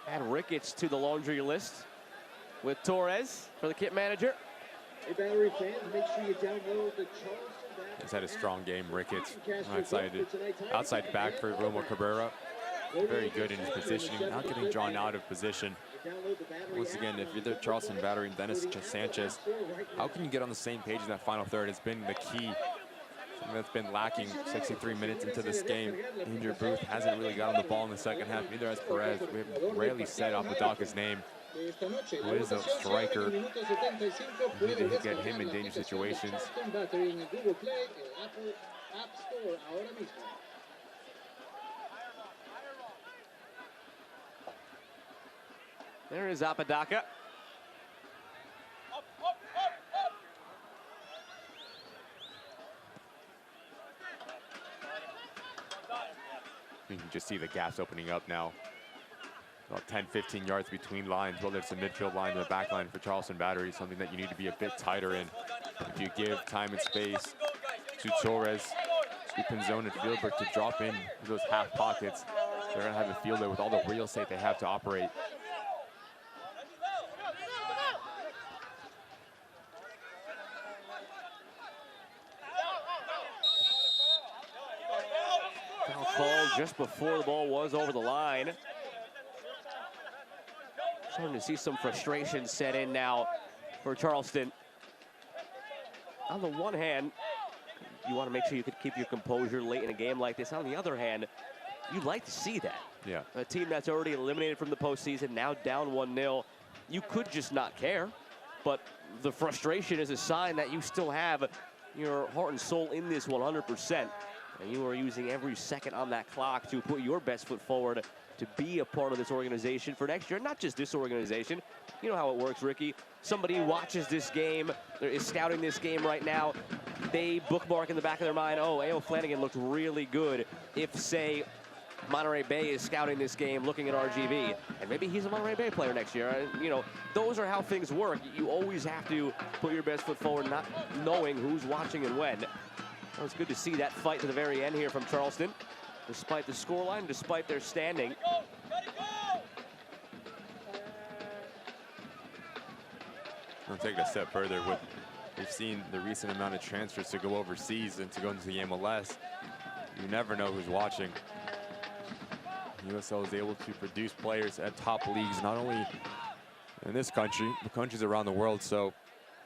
Add Ricketts to the laundry list with Torres for the kit manager. Hey, Battery fans, make sure you download the Charleston. He's had a strong game, Ricketts. Outside back for Romo Cabrera. Very good in his positioning, not getting drawn out of position. Once again, if you're the Charleston Battery and Dennis Sanchez, how can you get on the same page in that final third? It's been the key. Something that's been lacking 63 minutes into this game. Andrew Booth hasn't really got on the ball in the second half, neither has Perez. We have rarely said Apodaca's name, who is a striker. We need to get him in dangerous situations. There is Apodaca. You can just see the gaps opening up now. About 10, 15 yards between lines, whether it's the midfield line or the back line for Charleston Battery, something that you need to be a bit tighter in. If you give time and space to Torres, to Pinzon and Fieldberg to drop in those half pockets, they're going to have a field there with all the real estate they have to operate. Called just before the ball was over the line. Starting to see some frustration set in now for Charleston. On the one hand, you want to make sure you can keep your composure late in a game like this. On the other hand, you'd like to see that. Yeah. A team that's already eliminated from the postseason, now down 1-0. You could just not care, but the frustration is a sign that you still have your heart and soul in this 100%. And you are using every second on that clock to put your best foot forward to be a part of this organization for next year. Not just this organization. You know how it works, Ricky. Somebody watches this game, is scouting this game right now. They bookmark in the back of their mind, oh, A.O. Flanagan looked really good. If, say, Monterey Bay is scouting this game, looking at RGV, and maybe he's a Monterey Bay player next year. And, you know, those are how things work. You always have to put your best foot forward, not knowing who's watching and when. Well, it's good to see that fight to the very end here from Charleston, despite the scoreline, despite their standing. I'll take it a step further. We've seen the recent amount of transfers to go overseas and to go into the MLS. You never know who's watching. USL is able to produce players at top leagues, not only in this country, but countries around the world. So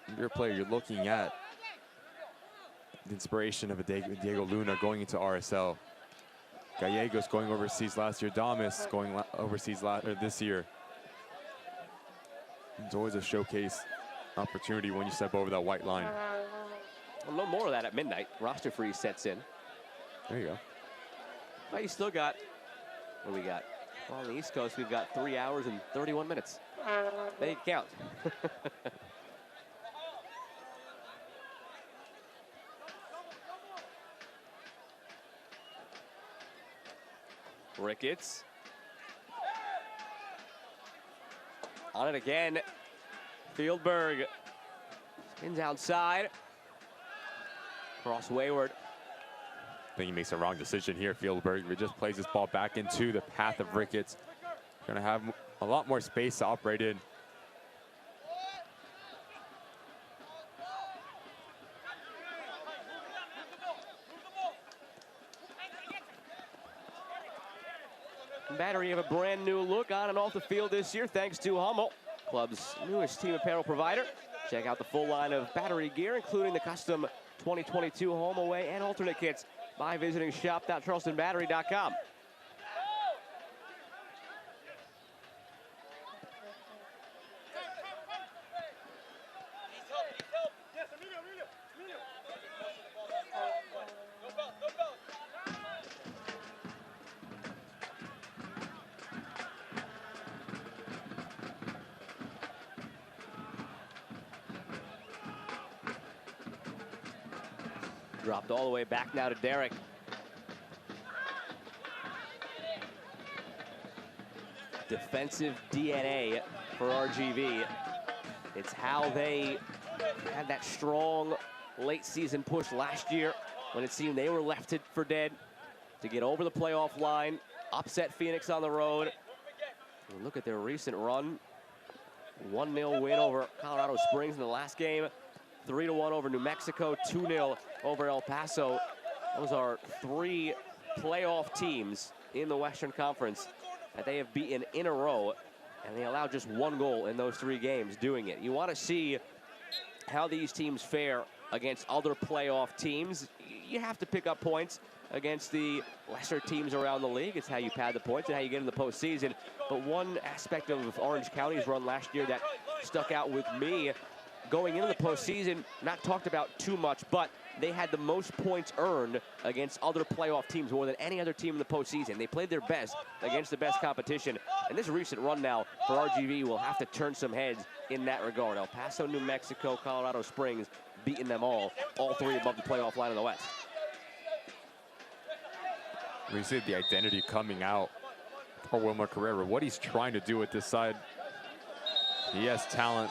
if you're a player, you're looking at the inspiration of a Diego Luna going into RSL. Gallegos going overseas last year. Damas going overseas this year. It's always a showcase opportunity when you step over that white line. Well, no more of that at midnight. Roster freeze sets in. There you go. Well, you still got, what do we got? Well, on the East Coast, we've got 3 hours and 31 minutes. They count. Ricketts. On it again. Fieldberg spins outside. Cross wayward. I think he makes a wrong decision here, Fieldberg. He just plays this ball back into the path of Ricketts. Going to have a lot more space to operate in. Battery have a brand new look on and off the field this year thanks to Hummel, club's newest team apparel provider. Check out the full line of Battery gear, including the custom 2022 home, away, and alternate kits by visiting shop.charlestonbattery.com. Dropped all the way back now to Derek. Defensive DNA for RGV. It's how they had that strong late season push last year when it seemed they were left for dead to get over the playoff line, upset Phoenix on the road. And look at their recent run. 1-0 win over Colorado Springs in the last game. 3-1 over New Mexico, 2-0 over El Paso. Those are 3 playoff teams in the Western Conference that they have beaten in a row, and they allowed just 1 goal in those 3 games doing it. You want to see how these teams fare against other playoff teams. You have to pick up points against the lesser teams around the league. It's how you pad the points and how you get in the postseason. But one aspect of Orange County's run last year that stuck out with me going into the postseason, not talked about too much, but they had the most points earned against other playoff teams, more than any other team in the postseason. They played their best against the best competition. And this recent run now for RGV will have to turn some heads in that regard. El Paso, New Mexico, Colorado Springs, beating them all 3 above the playoff line in the West. We see the identity coming out for Wilmer Carrera, what he's trying to do with this side. He has talent.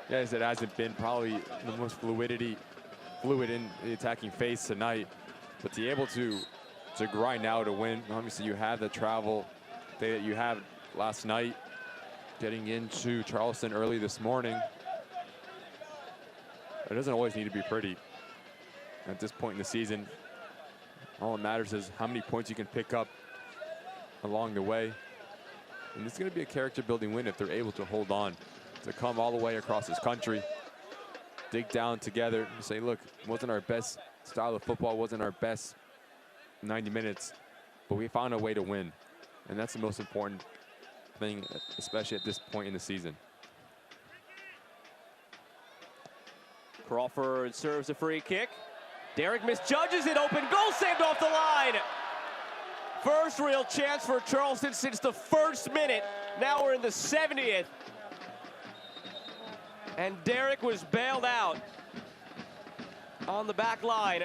Yes, it hasn't been probably the most fluid in the attacking phase tonight, but to be able to grind out to win. Obviously, you have the travel day that you had last night, getting into Charleston early this morning. It doesn't always need to be pretty at this point in the season. All that matters is how many points you can pick up along the way. And it's going to be a character-building win if they're able to hold on, to come all the way across this country, dig down together and say, look, it wasn't our best style of football, wasn't our best 90 minutes, but we found a way to win. And that's the most important thing, especially at this point in the season. Crawford serves a free kick. Derek misjudges it, open goal saved off the line. First real chance for Charleston since the first minute. Now we're in the 70th. And Derek was bailed out on the back line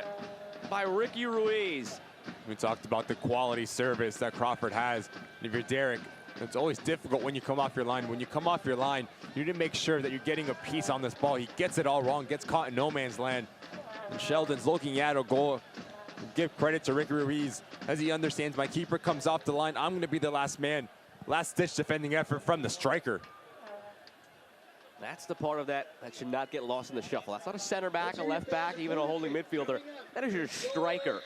by Ricky Ruiz. We talked about the quality service that Crawford has. If you're Derek, it's always difficult when you come off your line. When you come off your line, you need to make sure that you're getting a piece on this ball. He gets it all wrong, gets caught in no man's land. And Sheldon's looking at a goal. Give credit to Ricky Ruiz as he understands my keeper comes off the line. I'm going to be the last man. Last-ditch defending effort from the striker. That's the part of that should not get lost in the shuffle. That's not a center back, a left back, even a holding midfielder. That is your striker.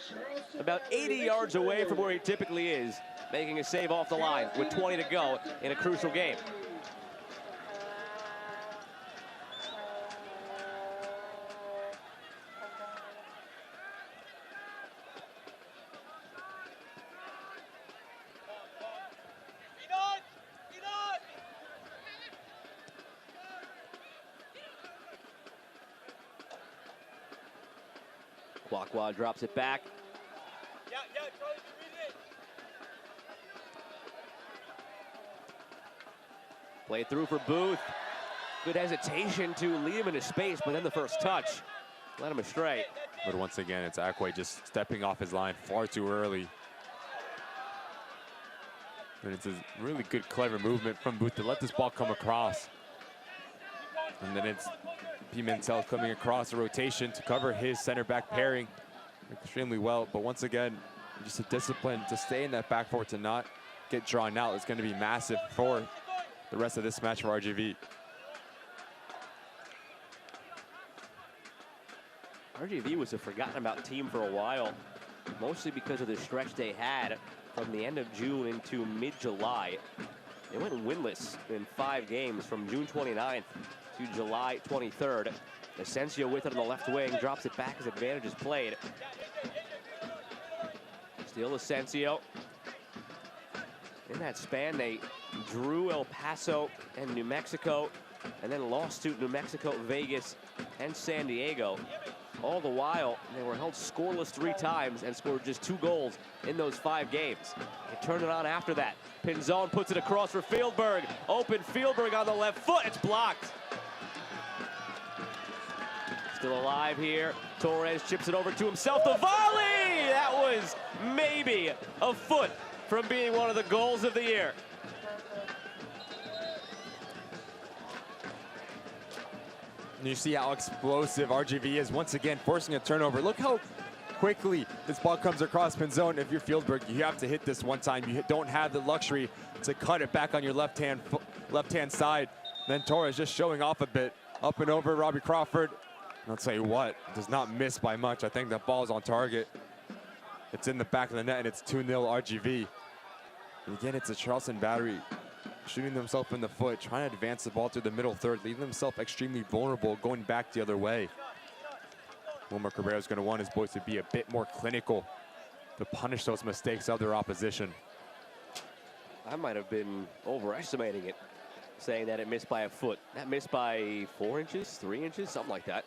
About 80 yards away from where he typically is, making a save off the line with 20 to go in a crucial game. Kwakwa drops it back. Play through for Booth. Good hesitation to lead him into space, but then the first touch led him astray. But once again, it's Akwe just stepping off his line far too early. And it's a really good, clever movement from Booth to let this ball come across. And then it's Pimentel coming across the rotation to cover his center back pairing extremely well. But once again, just a discipline to stay in that back four, to not get drawn out. It's going to be massive for the rest of this match for RGV. RGV was a forgotten about team for a while, mostly because of the stretch they had from the end of June into mid-July. They went winless in 5 games from June 29th to July 23rd. Asensio with it on the left wing, drops it back as advantage is played. Still Asensio. In that span, they drew El Paso and New Mexico, and then lost to New Mexico, Vegas, and San Diego. All the while, they were held scoreless 3 times and scored just 2 goals in those 5 games. They turned it on after that. Pinzon puts it across for Fieldberg. Open Fieldberg on the left foot. It's blocked. Still alive here. Torres chips it over to himself. The volley! That was maybe a foot from being one of the goals of the year. And you see how explosive RGV is, once again forcing a turnover. Look how quickly this ball comes across Pinzon. If you're Fieldberg, you have to hit this one time. You don't have the luxury to cut it back on your left-hand side. Then Torres just showing off a bit. Up and over Robbie Crawford. And I'll tell you what, does not miss by much. I think that ball's on target. It's in the back of the net, and it's 2-0 RGV. And again, it's a Charleston battery shooting themselves in the foot, trying to advance the ball through the middle third, leaving themselves extremely vulnerable, going back the other way. Wilmer Cabrera is going to want his boys to be a bit more clinical to punish those mistakes of their opposition. I might have been overestimating it, saying that it missed by a foot. That missed by 4 inches, 3 inches, something like that.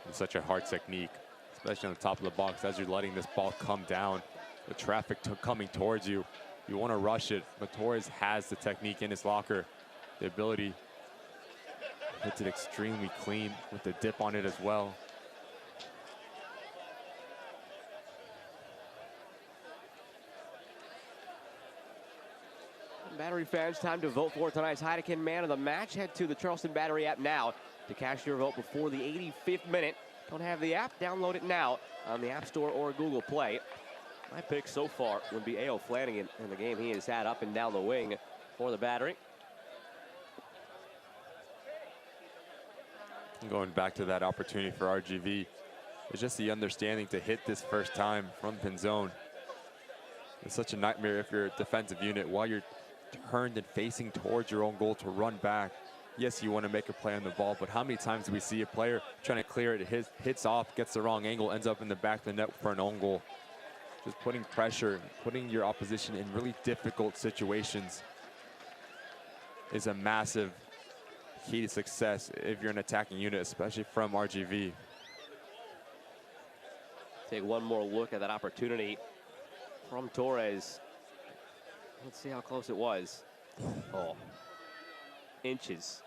It's such a hard technique, especially on the top of the box as you're letting this ball come down. The traffic coming towards you. You want to rush it, but Torres has the technique in his locker. The ability, hits it extremely clean with the dip on it as well. Battery fans, time to vote for tonight's Heineken Man of the Match. Head to the Charleston Battery app now to cast your vote before the 85th minute. Don't have the app? Download it now on the App Store or Google Play. My pick so far would be A.O. Flanagan in the game he has had up and down the wing for the Battery. Going back to that opportunity for RGV, it's just the understanding to hit this first time from Pinzon. It's such a nightmare if you're a defensive unit while you're turned and facing towards your own goal to run back. Yes, you want to make a play on the ball, but how many times do we see a player trying to clear it, hits off, gets the wrong angle, ends up in the back of the net for an own goal? Just putting pressure, putting your opposition in really difficult situations is a massive key to success if you're an attacking unit, especially from RGV. Take one more look at that opportunity from Torres. Let's see how close it was. Oh, inches.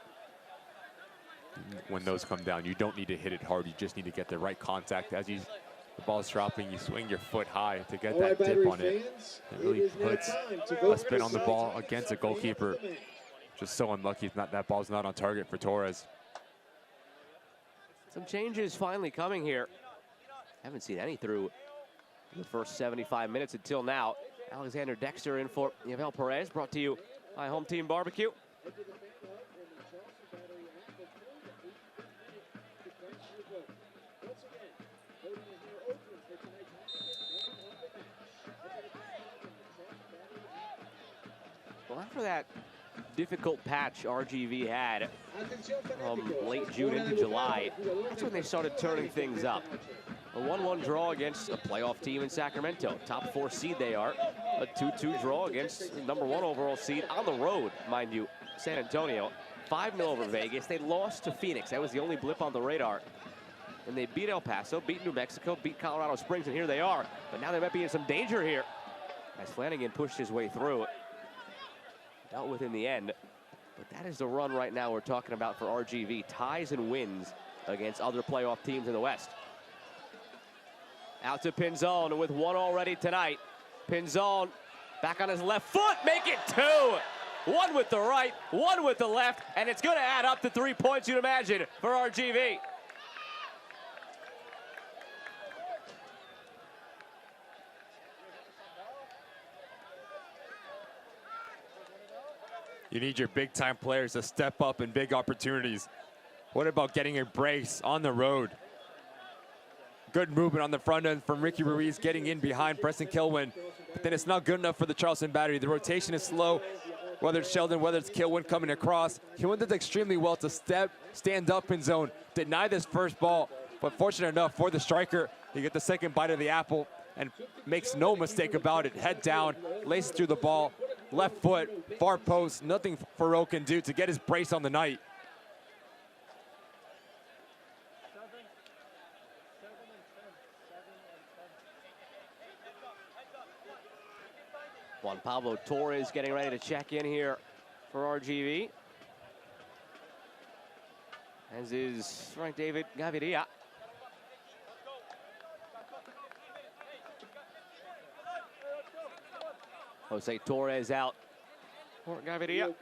When those come down, you don't need to hit it hard. You just need to get the right contact. As the ball's dropping, you swing your foot high to get that dip on it. It really puts a spin on the ball against a goalkeeper. Just so unlucky that ball's not on target for Torres. Some changes finally coming here. Haven't seen any through the first 75 minutes until now. Alexander Dexter in for Yavel Perez, brought to you by Home Team Barbecue. Well, after that difficult patch RGV had from late June into July, that's when they started turning things up. A 1-1 draw against a playoff team in Sacramento. Top 4 seed they are. A 2-2 draw against the #1 overall seed on the road, mind you, San Antonio. 5-0 over Vegas. They lost to Phoenix. That was the only blip on the radar and they beat El Paso, beat New Mexico, beat Colorado Springs, and here they are. But now they might be in some danger here as Flanagan pushed his way through. Dealt with in the end. But that is the run right now we're talking about for RGV. Ties and wins against other playoff teams in the West. Out to Pinzon with one already tonight. Pinzon back on his left foot, make it 2. One with the right, one with the left, and it's going to add up to 3 points, you'd imagine, for RGV. You need your big-time players to step up in big opportunities. What about getting a brace on the road? Good movement on the front end from Ricky Ruiz, getting in behind Preston Kilwin. But then it's not good enough for the Charleston Battery. The rotation is slow, whether it's Sheldon, whether it's Kilwin coming across. Kilwin did extremely well to stand up in zone, deny this first ball. But fortunate enough for the striker, he get the second bite of the apple and makes no mistake about it. Head down, laces through the ball, left foot, far post. Nothing Farouk can do to get his brace on the night. Juan Pablo Torres getting ready to check in here for RGV. As is Frank David Gaviria. Jose Torres out for Gaviria.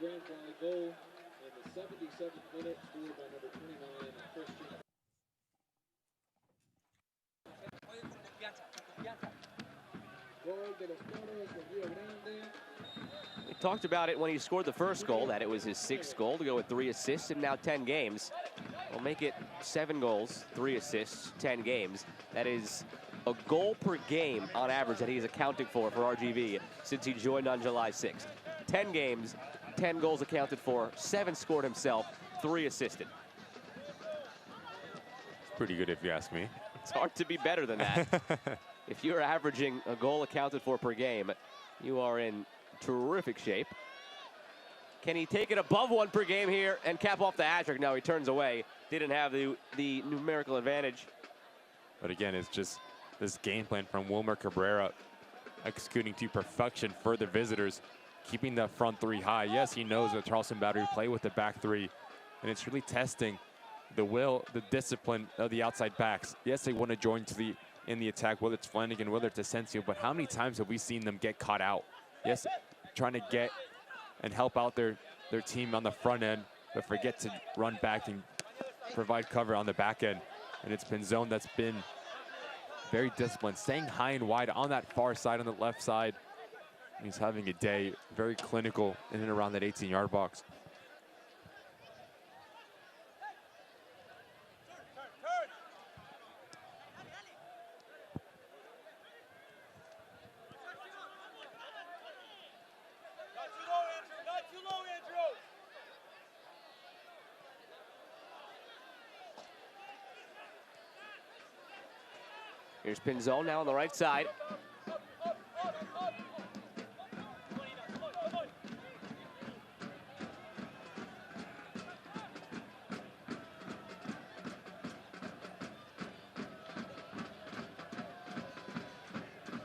We talked about it when he scored the first goal, that it was his 6th goal to go with 3 assists in now 10 games. We'll make it 7 goals, 3 assists, 10 games. That is a goal per game on average that he's accounting for RGV since he joined on July 6th. 10 games, 10 goals accounted for, 7 scored himself, 3 assisted. It's pretty good if you ask me. It's hard to be better than that. If you're averaging a goal accounted for per game, you are in terrific shape. Can he take it above 1 per game here and cap off the hat-trick? No, he turns away. Didn't have the numerical advantage. But again, it's just this game plan from Wilmer Cabrera executing to perfection for the visitors, keeping the front 3 high. Yes, he knows that Charleston Battery play with the back 3, and it's really testing the will, the discipline of the outside backs. Yes, they want to join in the attack, whether it's Flanagan, whether it's Asensio, but how many times have we seen them get caught out? Yes, trying to get and help out their team on the front end, but forget to run back and provide cover on the back end. And it's been zone that's been very disciplined, staying high and wide on that far side, on the left side. He's having a day, very clinical in and around that 18-yard box. Here's Pinzon now on the right side.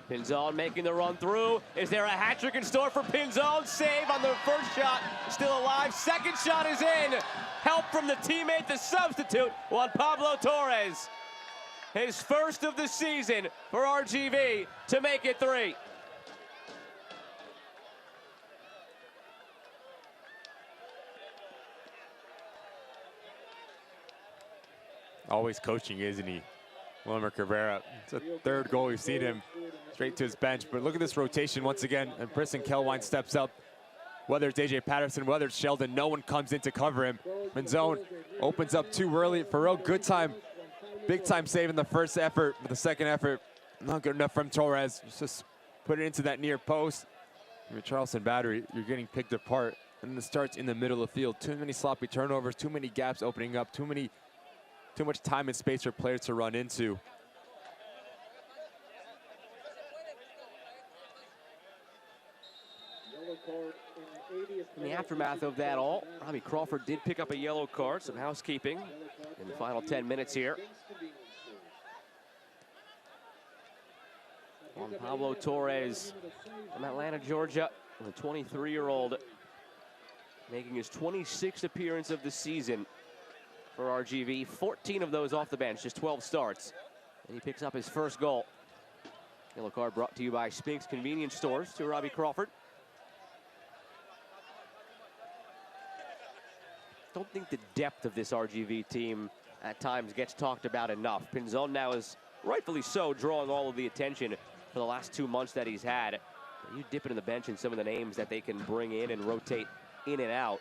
Pinzon making the run through. Is there a hat trick in store for Pinzon? Save on the first shot, still alive. Second shot is in. Help from the teammate, the substitute, Juan Pablo Torres. His first of the season for RGV to make it 3. Always coaching, isn't he? Wilmer Cabrera. It's a 3rd goal we've seen him straight to his bench. But look at this rotation once again. And Preston Kelwine steps up. Whether it's AJ Patterson, whether it's Sheldon, no one comes in to cover him. Pinzon opens up too early. Farrell, good time. Big time save in the first effort, but the second effort, not good enough from Torres. Just put it into that near post. You're Charleston Battery, you're getting picked apart. And it starts in the middle of the field. Too many sloppy turnovers, too many gaps opening up, too much time and space for players to run into. In the aftermath of that all, Robbie Crawford did pick up a yellow card, some housekeeping in the final 10 minutes here. Juan Pablo Torres from Atlanta, Georgia, the 23-year-old, making his 26th appearance of the season for RGV. 14 of those off the bench, just 12 starts. And he picks up his first goal. Yellow card brought to you by Spink's Convenience Stores to Robbie Crawford. Don't think the depth of this RGV team at times gets talked about enough. Pinzon now is rightfully so drawing all of the attention for the last 2 months that he's had. You dip into the bench and some of the names that they can bring in and rotate in and out.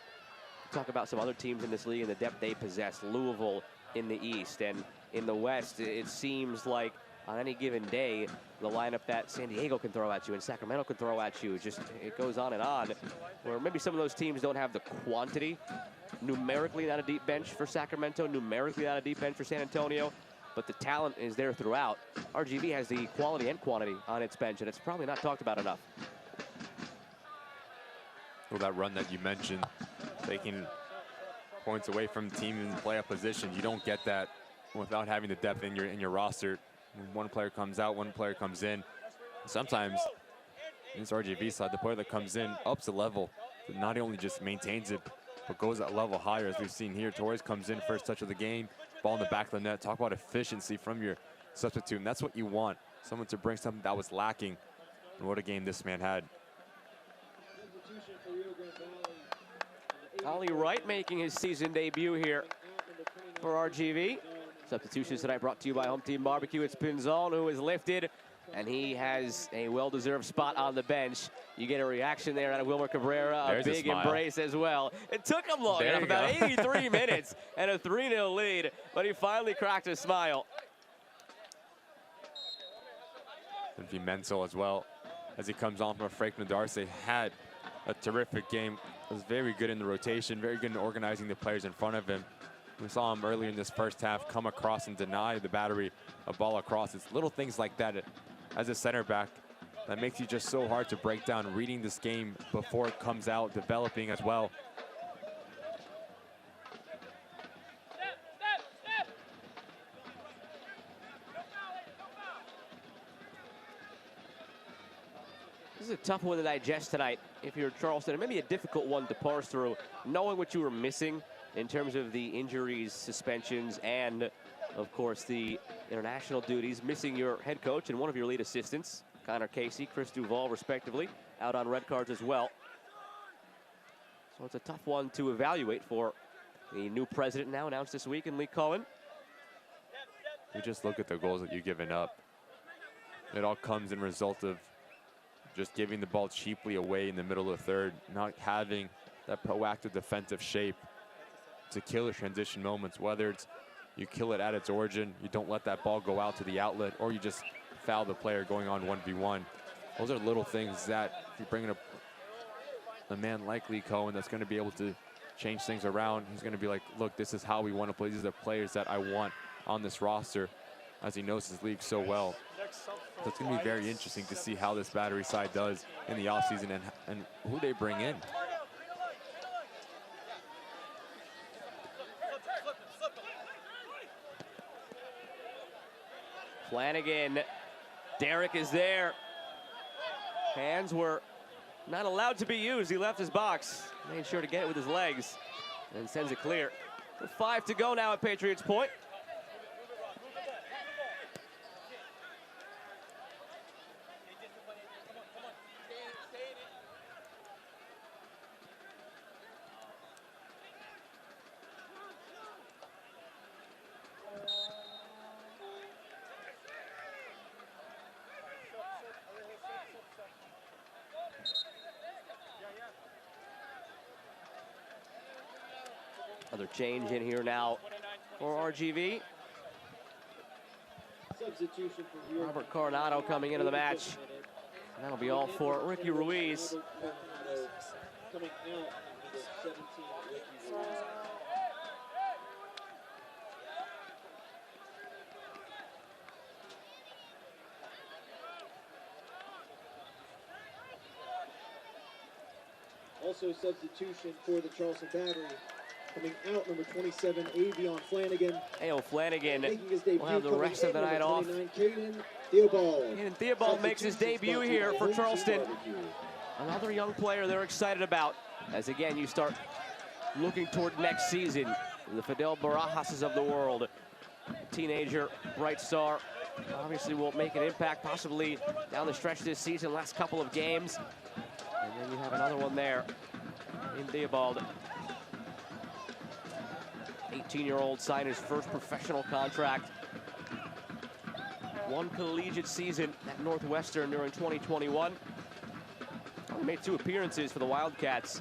Talk about some other teams in this league and the depth they possess. Louisville in the East, and in the West, it seems like on any given day, the lineup that San Diego can throw at you and Sacramento can throw at you, just it goes on and on. Where maybe some of those teams don't have the quantity. Numerically not a deep bench for Sacramento, numerically not a deep bench for San Antonio, but the talent is there throughout. RGV has the quality and quantity on its bench, and it's probably not talked about enough. Well, that run that you mentioned, taking points away from the team in the playoff position, you don't get that without having the depth in your roster. One player comes out, one player comes in. Sometimes in this RGV side, the player that comes in ups the level, not only just maintains it, but goes a level higher, as we've seen here. Torres comes in, first touch of the game, ball in the back of the net. Talk about efficiency from your substitute, and that's what you want. Someone to bring something that was lacking, and what a game this man had. Ollie Wright making his season debut here for RGV. Substitutions tonight brought to you by Home Team Barbecue. It's Pinzon who is lifted, and he has a well-deserved spot on the bench. You get a reaction there out of Wilmer Cabrera, a big embrace as well. It took him long enough, about 83 minutes and a 3-0 lead, but he finally cracked a smile. And be mental as well, as he comes on from a Frank Nadarce, had a terrific game. Was very good in the rotation, very good in organizing the players in front of him. We saw him earlier in this first half come across and deny the battery a ball across. It's little things like that as a center back that makes you just so hard to break down, reading this game before it comes out, developing as well. This is a tough one to digest tonight if you're Charleston, and maybe a difficult one to parse through, knowing what you were missing in terms of the injuries, suspensions, and of course the international duties, missing your head coach and one of your lead assistants, Connor Casey, Chris Duval, respectively, out on red cards as well. So it's a tough one to evaluate for the new president now announced this week in Lee Cohen. You just look at the goals that you've given up. It all comes in result of just giving the ball cheaply away in the middle of the third, not having that proactive defensive shape to kill the transition moments, whether it's you kill it at its origin, you don't let that ball go out to the outlet, or you just foul the player going on 1v1. Those are little things that if you bring in a man like Lee Cohen that's going to be able to change things around. He's going to be like, look, this is how we want to play. These are the players that I want on this roster, as he knows his league so well. So it's going to be very interesting to see how this battery side does in the offseason and who they bring in. Flanagan, Derek is there. Hands were not allowed to be used. He left his box, made sure to get it with his legs, and sends it clear. 5 to go now at Patriots Point. Another change in here now for RGV. Robert Coronado coming into the match. And that'll be all for Ricky Ruiz. Also substitution for the Charleston Battery. Coming out, number 27, Avion Flanagan. A.O. Flanagan Making his debut will have the rest of the night off. Caden Theobald. And Theobald makes his debut here for Charleston. Another young player they're excited about. As again, you start looking toward next season. The Fidel Barajas of the world. Teenager, bright star. Obviously will make an impact possibly down the stretch this season, last couple of games. And then you have another one there in Theobald. 18-year-old signed his first professional contract. One collegiate season at Northwestern during 2021. Only made 2 appearances for the Wildcats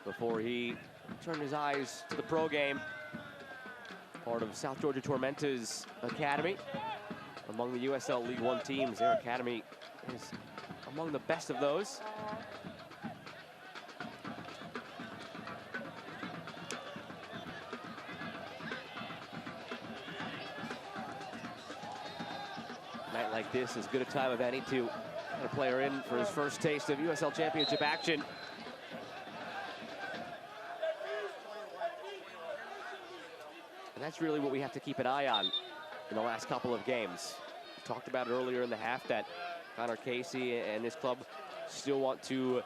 before he turned his eyes to the pro game. Part of South Georgia Tormenta's academy. Among the USL League One teams, their academy is among the best of those. A night like this, as good a time of any to get a player in for his first taste of USL Championship action. And that's really what we have to keep an eye on in the last couple of games. We talked about it earlier in the half that Connor Casey and this club still want to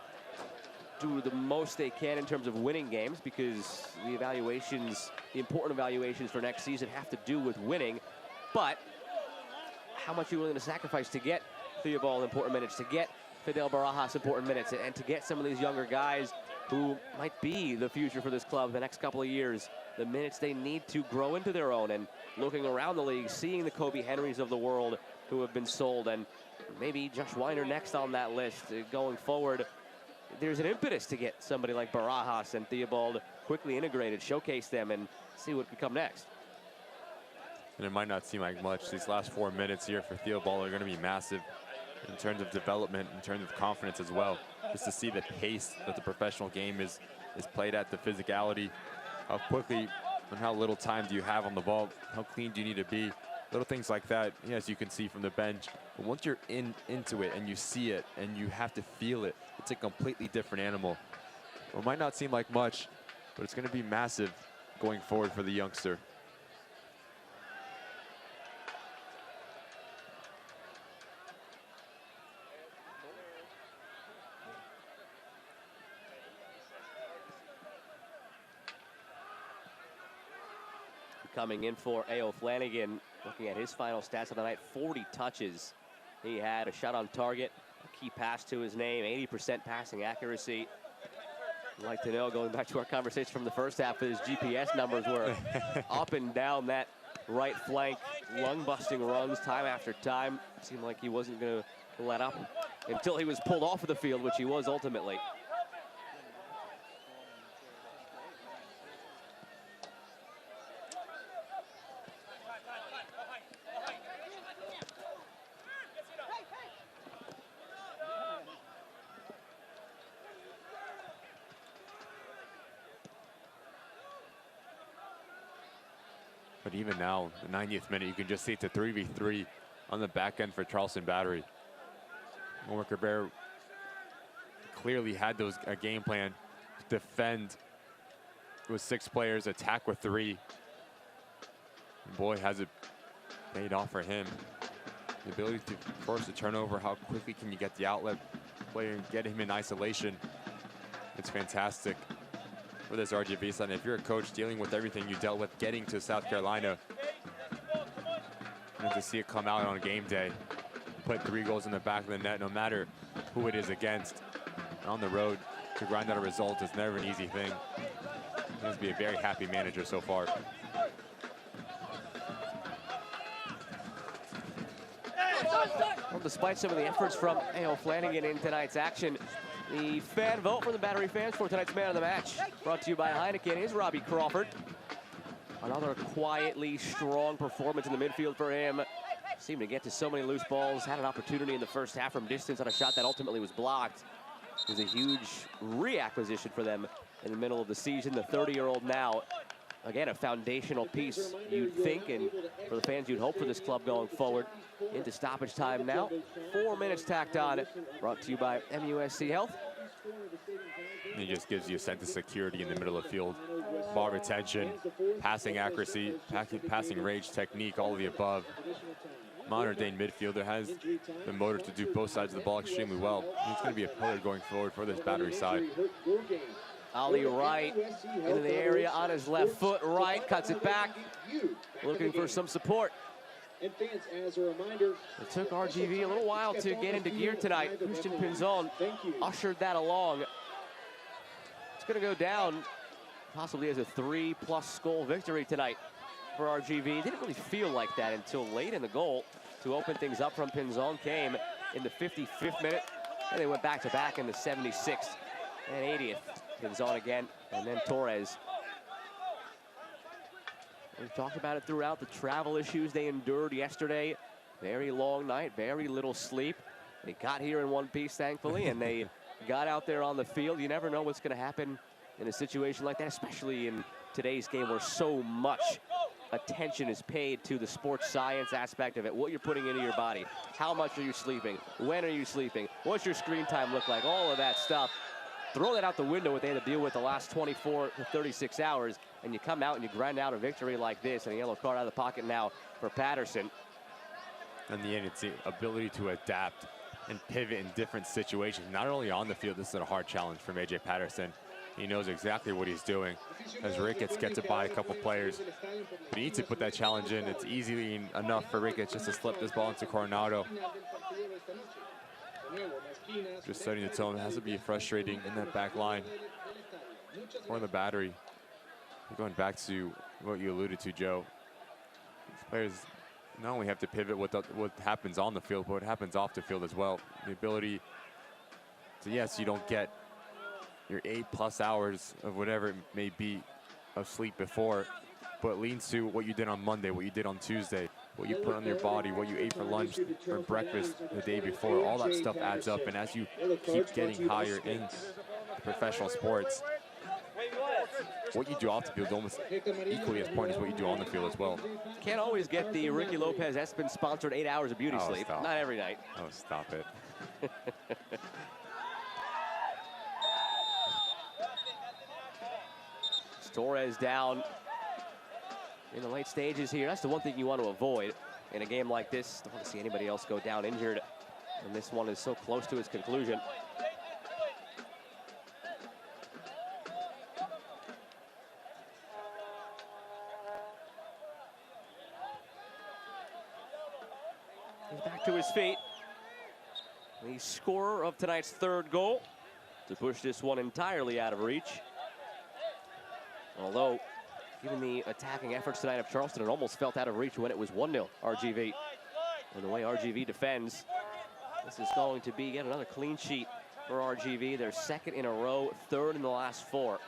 do the most they can in terms of winning games, because the evaluations, the important evaluations for next season have to do with winning. But how much are you willing to sacrifice to get Theobald important minutes, to get Fidel Barajas important minutes, and to get some of these younger guys who might be the future for this club the next couple of years, the minutes they need to grow into their own. And looking around the league, seeing the Kobe Henrys of the world who have been sold, and maybe Josh Weiner next on that list going forward, there's an impetus to get somebody like Barajas and Theobald quickly integrated, showcase them, and see what could come next. And it might not seem like much. These last 4 minutes here for Theobald are going to be massive in terms of development, in terms of confidence as well. Just to see the pace that the professional game is played at, the physicality, how quickly and how little time do you have on the ball, how clean do you need to be, little things like that, as you can see from the bench. But once you're into it and you see it and you have to feel it, it's a completely different animal. It might not seem like much, but it's going to be massive going forward for the youngster. Coming in for A.O. Flanagan, looking at his final stats of the night, 40 touches. He had a shot on target, a key pass to his name, 80% passing accuracy. I'd like to know, going back to our conversation from the first half, his GPS numbers were up and down that right flank, lung-busting runs time after time. It seemed like he wasn't going to let up until he was pulled off of the field, which he was ultimately. But even now, the 90th minute, you can just see it's a 3v3 on the back end for Charleston Battery. Omar Cabrera clearly had a game plan to defend with 6 players, attack with 3. And boy, has it paid off for him. The ability to force a turnover, how quickly can you get the outlet player and get him in isolation? It's fantastic for this RGV side. If you're a coach dealing with everything you dealt with getting to South Carolina, and to see it come out on game day, put 3 goals in the back of the net, no matter who it is against, on the road to grind out a result is never an easy thing. He has to be a very happy manager so far. Well, despite some of the efforts from A.O. Flanagan in tonight's action, the fan vote from the Battery fans for tonight's man of the match, brought to you by Heineken, is Robbie Crawford. Another quietly strong performance in the midfield for him. Seemed to get to so many loose balls, had an opportunity in the first half from distance on a shot that ultimately was blocked. It was a huge reacquisition for them in the middle of the season. The 30-year-old now, again, a foundational piece, you'd think, and for the fans, you'd hope for this club going forward. Into stoppage time now. 4 minutes tacked on. Brought to you by MUSC Health. He just gives you a sense of security in the middle of the field. Ball retention, passing accuracy, passing range, technique, all of the above. Modern day midfielder has the motor to do both sides of the ball extremely well. He's going to be a pillar going forward for this Battery side. Ali Wright into the area on his left foot. Wright cuts it back, looking for some support. And fans, as a reminder, it took RGV a little while to get into gear tonight. Christian Pinzon ushered that along. It's going to go down possibly as a 3+ goal victory tonight for RGV. Didn't really feel like that until late in the goal to open things up from Pinzon came in the 55th minute, and they went back to back in the 76th and 80th. Pinzon again, and then Torres. We've talked about it throughout, the travel issues they endured yesterday. Very long night, very little sleep. They got here in one piece, thankfully, and they got out there on the field. You never know what's going to happen in a situation like that, especially in today's game where so much attention is paid to the sports science aspect of it. What you're putting into your body, how much are you sleeping, when are you sleeping, what's your screen time look like, all of that stuff. Throw that out the window what they had to deal with the last 24 to 36 hours, and you come out and you grind out a victory like this, and a yellow card out of the pocket now for Patterson. In the end, it's the ability to adapt and pivot in different situations. Not only on the field, this is a hard challenge from AJ Patterson. He knows exactly what he's doing. As Ricketts gets it by a couple players, but he needs to put that challenge in. It's easily enough for Ricketts just to slip this ball into Coronado. Just setting the tone. It has to be frustrating in that back line for the Battery. Going back to what you alluded to, Joe, these players not only have to pivot what happens on the field, but what happens off the field as well. The ability to, yes, you don't get your 8+ hours of whatever it may be of sleep before, but it leads to what you did on Monday, what you did on Tuesday, what you put on your body, what you ate for lunch or breakfast the day before. All that stuff adds up, and as you keep getting higher in professional sports, what you do off the field is almost equally as important as what you do on the field as well. Can't always get the Ricky Lopez Espen sponsored 8 hours of beauty sleep. Stop. Not every night. Oh, stop it. Torres down in the late stages here. That's the one thing you want to avoid in a game like this. Don't want to see anybody else go down injured, and this one is so close to its conclusion. He's back to his feet. The scorer of tonight's third goal to push this one entirely out of reach. Although, given the attacking efforts tonight of Charleston, it almost felt out of reach when it was 1-0 RGV. And the way RGV defends, this is going to be yet another clean sheet for RGV. Their second in a row, third in the last 4.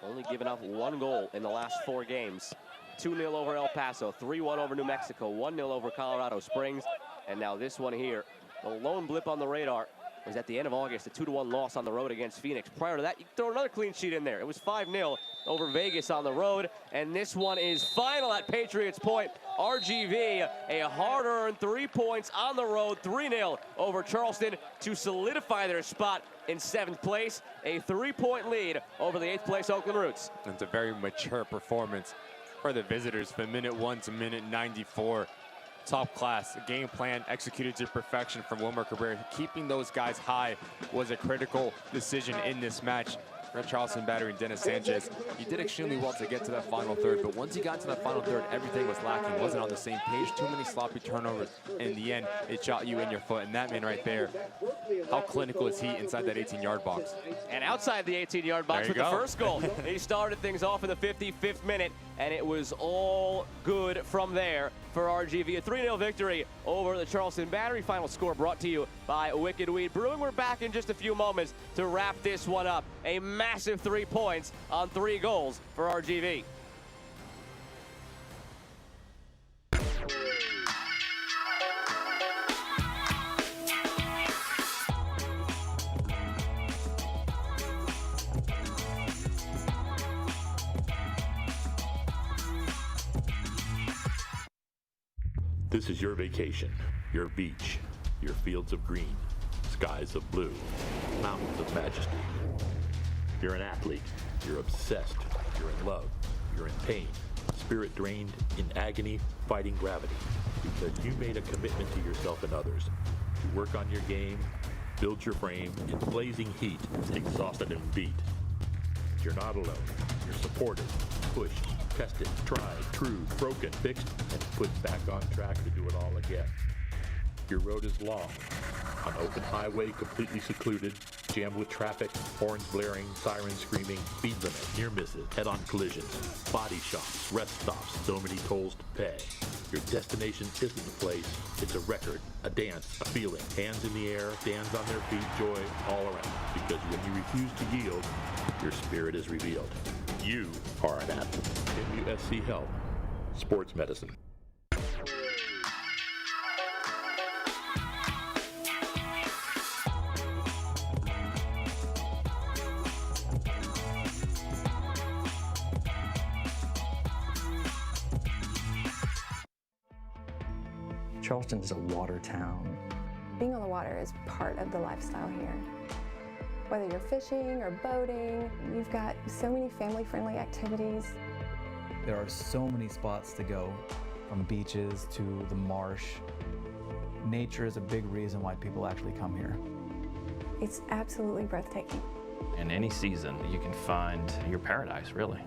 Only given up 1 goal in the last 4 games. 2-0 over El Paso, 3-1 over New Mexico, 1-0 over Colorado Springs, and now this one here. The lone blip on the radar was at the end of August, a 2-1 loss on the road against Phoenix. Prior to that, you throw another clean sheet in there. It was 5-0 over Vegas on the road, and this one is final at Patriots Point. RGV, a hard-earned 3 points on the road, 3-0 over Charleston to solidify their spot in 7th place, a 3-point lead over the 8th place Oakland Roots. It's a very mature performance for the visitors from minute 1 to minute 94. Top class, a game plan executed to perfection from Wilmer Cabrera. Keeping those guys high was a critical decision in this match for Charleston Battery and Dennis Sanchez. He did extremely well to get to that final third, but once he got to that final third, everything was lacking. Wasn't on the same page, too many sloppy turnovers. In the end, it shot you in your foot, and that man right there, how clinical is he inside that 18-yard box? And outside the 18-yard box with the first goal. He started things off in the 55th minute, and it was all good from there for RGV. A 3-0 victory over the Charleston Battery. Final score brought to you by Wicked Weed Brewing. We're back in just a few moments to wrap this one up. A massive 3 points on 3 goals for RGV. This is your vacation, your beach, your fields of green, skies of blue, mountains of majesty. You're an athlete. You're obsessed. You're in love. You're in pain. Spirit drained, in agony, fighting gravity. Because you made a commitment to yourself and others to work on your game, build your frame in blazing heat, exhausted and beat. You're not alone. You're supported, pushed, tested, tried, true, broken, fixed, and put back on track to do it all again. Your road is long. An open highway completely secluded, jammed with traffic, horns blaring, sirens screaming, speed limit, near misses, head-on collisions, body shops, rest stops, so many tolls to pay. Your destination isn't a place, it's a record, a dance, a feeling. Hands in the air, stands on their feet, joy all around. Because when you refuse to yield, your spirit is revealed. You are an athlete. MUSC Health, Sports Medicine. Charleston is a water town. Being on the water is part of the lifestyle here. Whether you're fishing or boating, you've got so many family-friendly activities. There are so many spots to go, from beaches to the marsh. Nature is a big reason why people actually come here. It's absolutely breathtaking. In any season, you can find your paradise, really.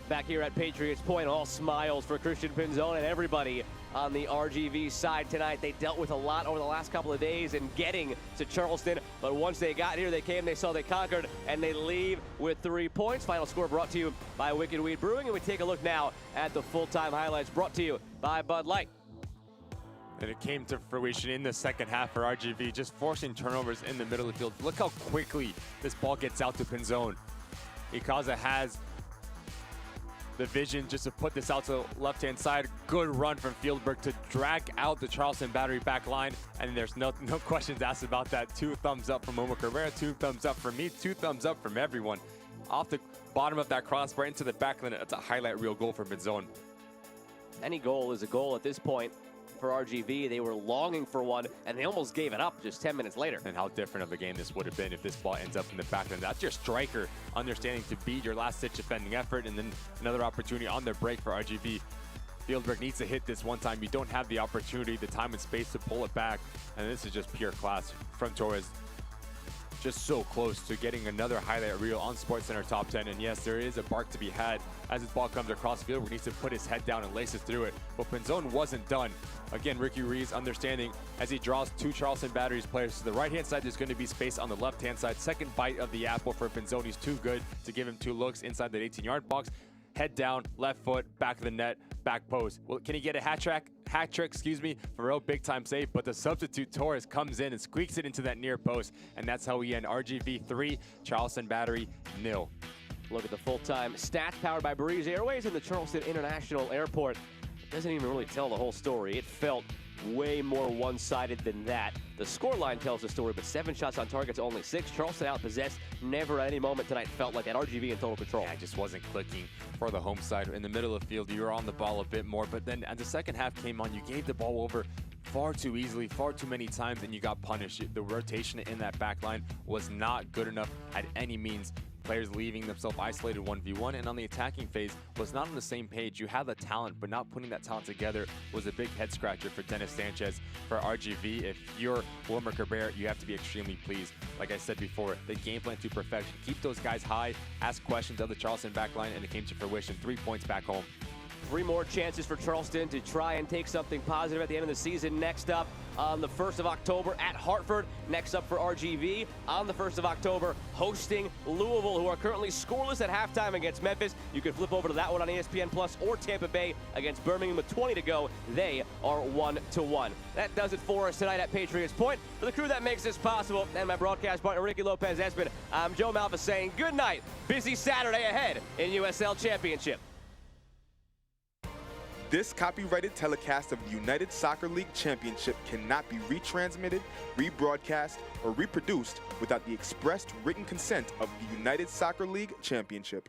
Back here at Patriots Point, all smiles for Christian Pinzon and everybody on the RGV side tonight. They dealt with a lot over the last couple of days in getting to Charleston, but once they got here, they came, they saw, they conquered, and they leave with 3 points. Final score brought to you by Wicked Weed Brewing, and we take a look now at the full-time highlights brought to you by Bud Light. And it came to fruition in the second half for RGV, just forcing turnovers in the middle of the field. Look how quickly this ball gets out to Pinzon. Ikaza has the vision just to put this out to the left-hand side. Good run from Fieldberg to drag out the Charleston Battery back line, and there's no questions asked about that. 2 thumbs up from Omar Cabrera, 2 thumbs up from me, 2 thumbs up from everyone. Off the bottom of that crossbar into the back line, it's a highlight reel goal for Pinzon. Any goal is a goal at this point for RGV. They were longing for one, and they almost gave it up just 10 minutes later. And how different of a game this would have been if this ball ends up in the back end. That's your striker understanding to beat your last-ditch defending effort, and then another opportunity on their break for RGV. Fieldberg needs to hit this one time. You don't have the opportunity, the time and space to pull it back, and this is just pure class from Torres. Just so close to getting another highlight reel on SportsCenter Top 10. And yes, there is a bark to be had as this ball comes across the field. He needs to put his head down and laces through it. But Pinzon wasn't done. Again, Ricky Reeves understanding as he draws 2 Charleston Batteries players to the right-hand side. There's going to be space on the left-hand side. Second bite of the apple for Pinzon. He's too good to give him 2 looks inside that 18-yard box. Head down, left foot, back of the net, back post. Well, can he get a hat trick, for a real big-time save? But the substitute Torres comes in and squeaks it into that near post, and that's how we end RGV 3, Charleston Battery 0. Look at the full-time stats powered by Breeze Airways and the Charleston International Airport. It doesn't even really tell the whole story. It felt way more one-sided than that. The scoreline tells the story, but 7 shots on target to only 6. Charleston outpossessed. Never at any moment tonight felt like that RGV in total control. Yeah, it just wasn't clicking for the home side. In the middle of the field, you were on the ball a bit more, but then as the second half came on, you gave the ball over far too easily, far too many times, and you got punished. The rotation in that back line was not good enough at any means. Players leaving themselves isolated 1v1, and on the attacking phase was not on the same page. You have the talent, but not putting that talent together was a big head scratcher for Dennis Sanchez. For RGV, if you're Wilmer Cabrera, you have to be extremely pleased. Like I said before, the game plan to perfection. Keep those guys high, ask questions of the Charleston backline, and it came to fruition. 3 points back home. 3 more chances for Charleston to try and take something positive at the end of the season. Next up on the 1st of October at Hartford. Next up for RGV on the 1st of October, hosting Louisville, who are currently scoreless at halftime against Memphis. You can flip over to that one on ESPN Plus, or Tampa Bay against Birmingham with 20 to go. They are 1-1. That does it for us tonight at Patriots Point. For the crew that makes this possible, and my broadcast partner Ricky Lopez-Espin, I'm Joe Malfa saying good night. Busy Saturday ahead in USL Championship. This copyrighted telecast of the United Soccer League Championship cannot be retransmitted, rebroadcast, or reproduced without the expressed written consent of the United Soccer League Championship.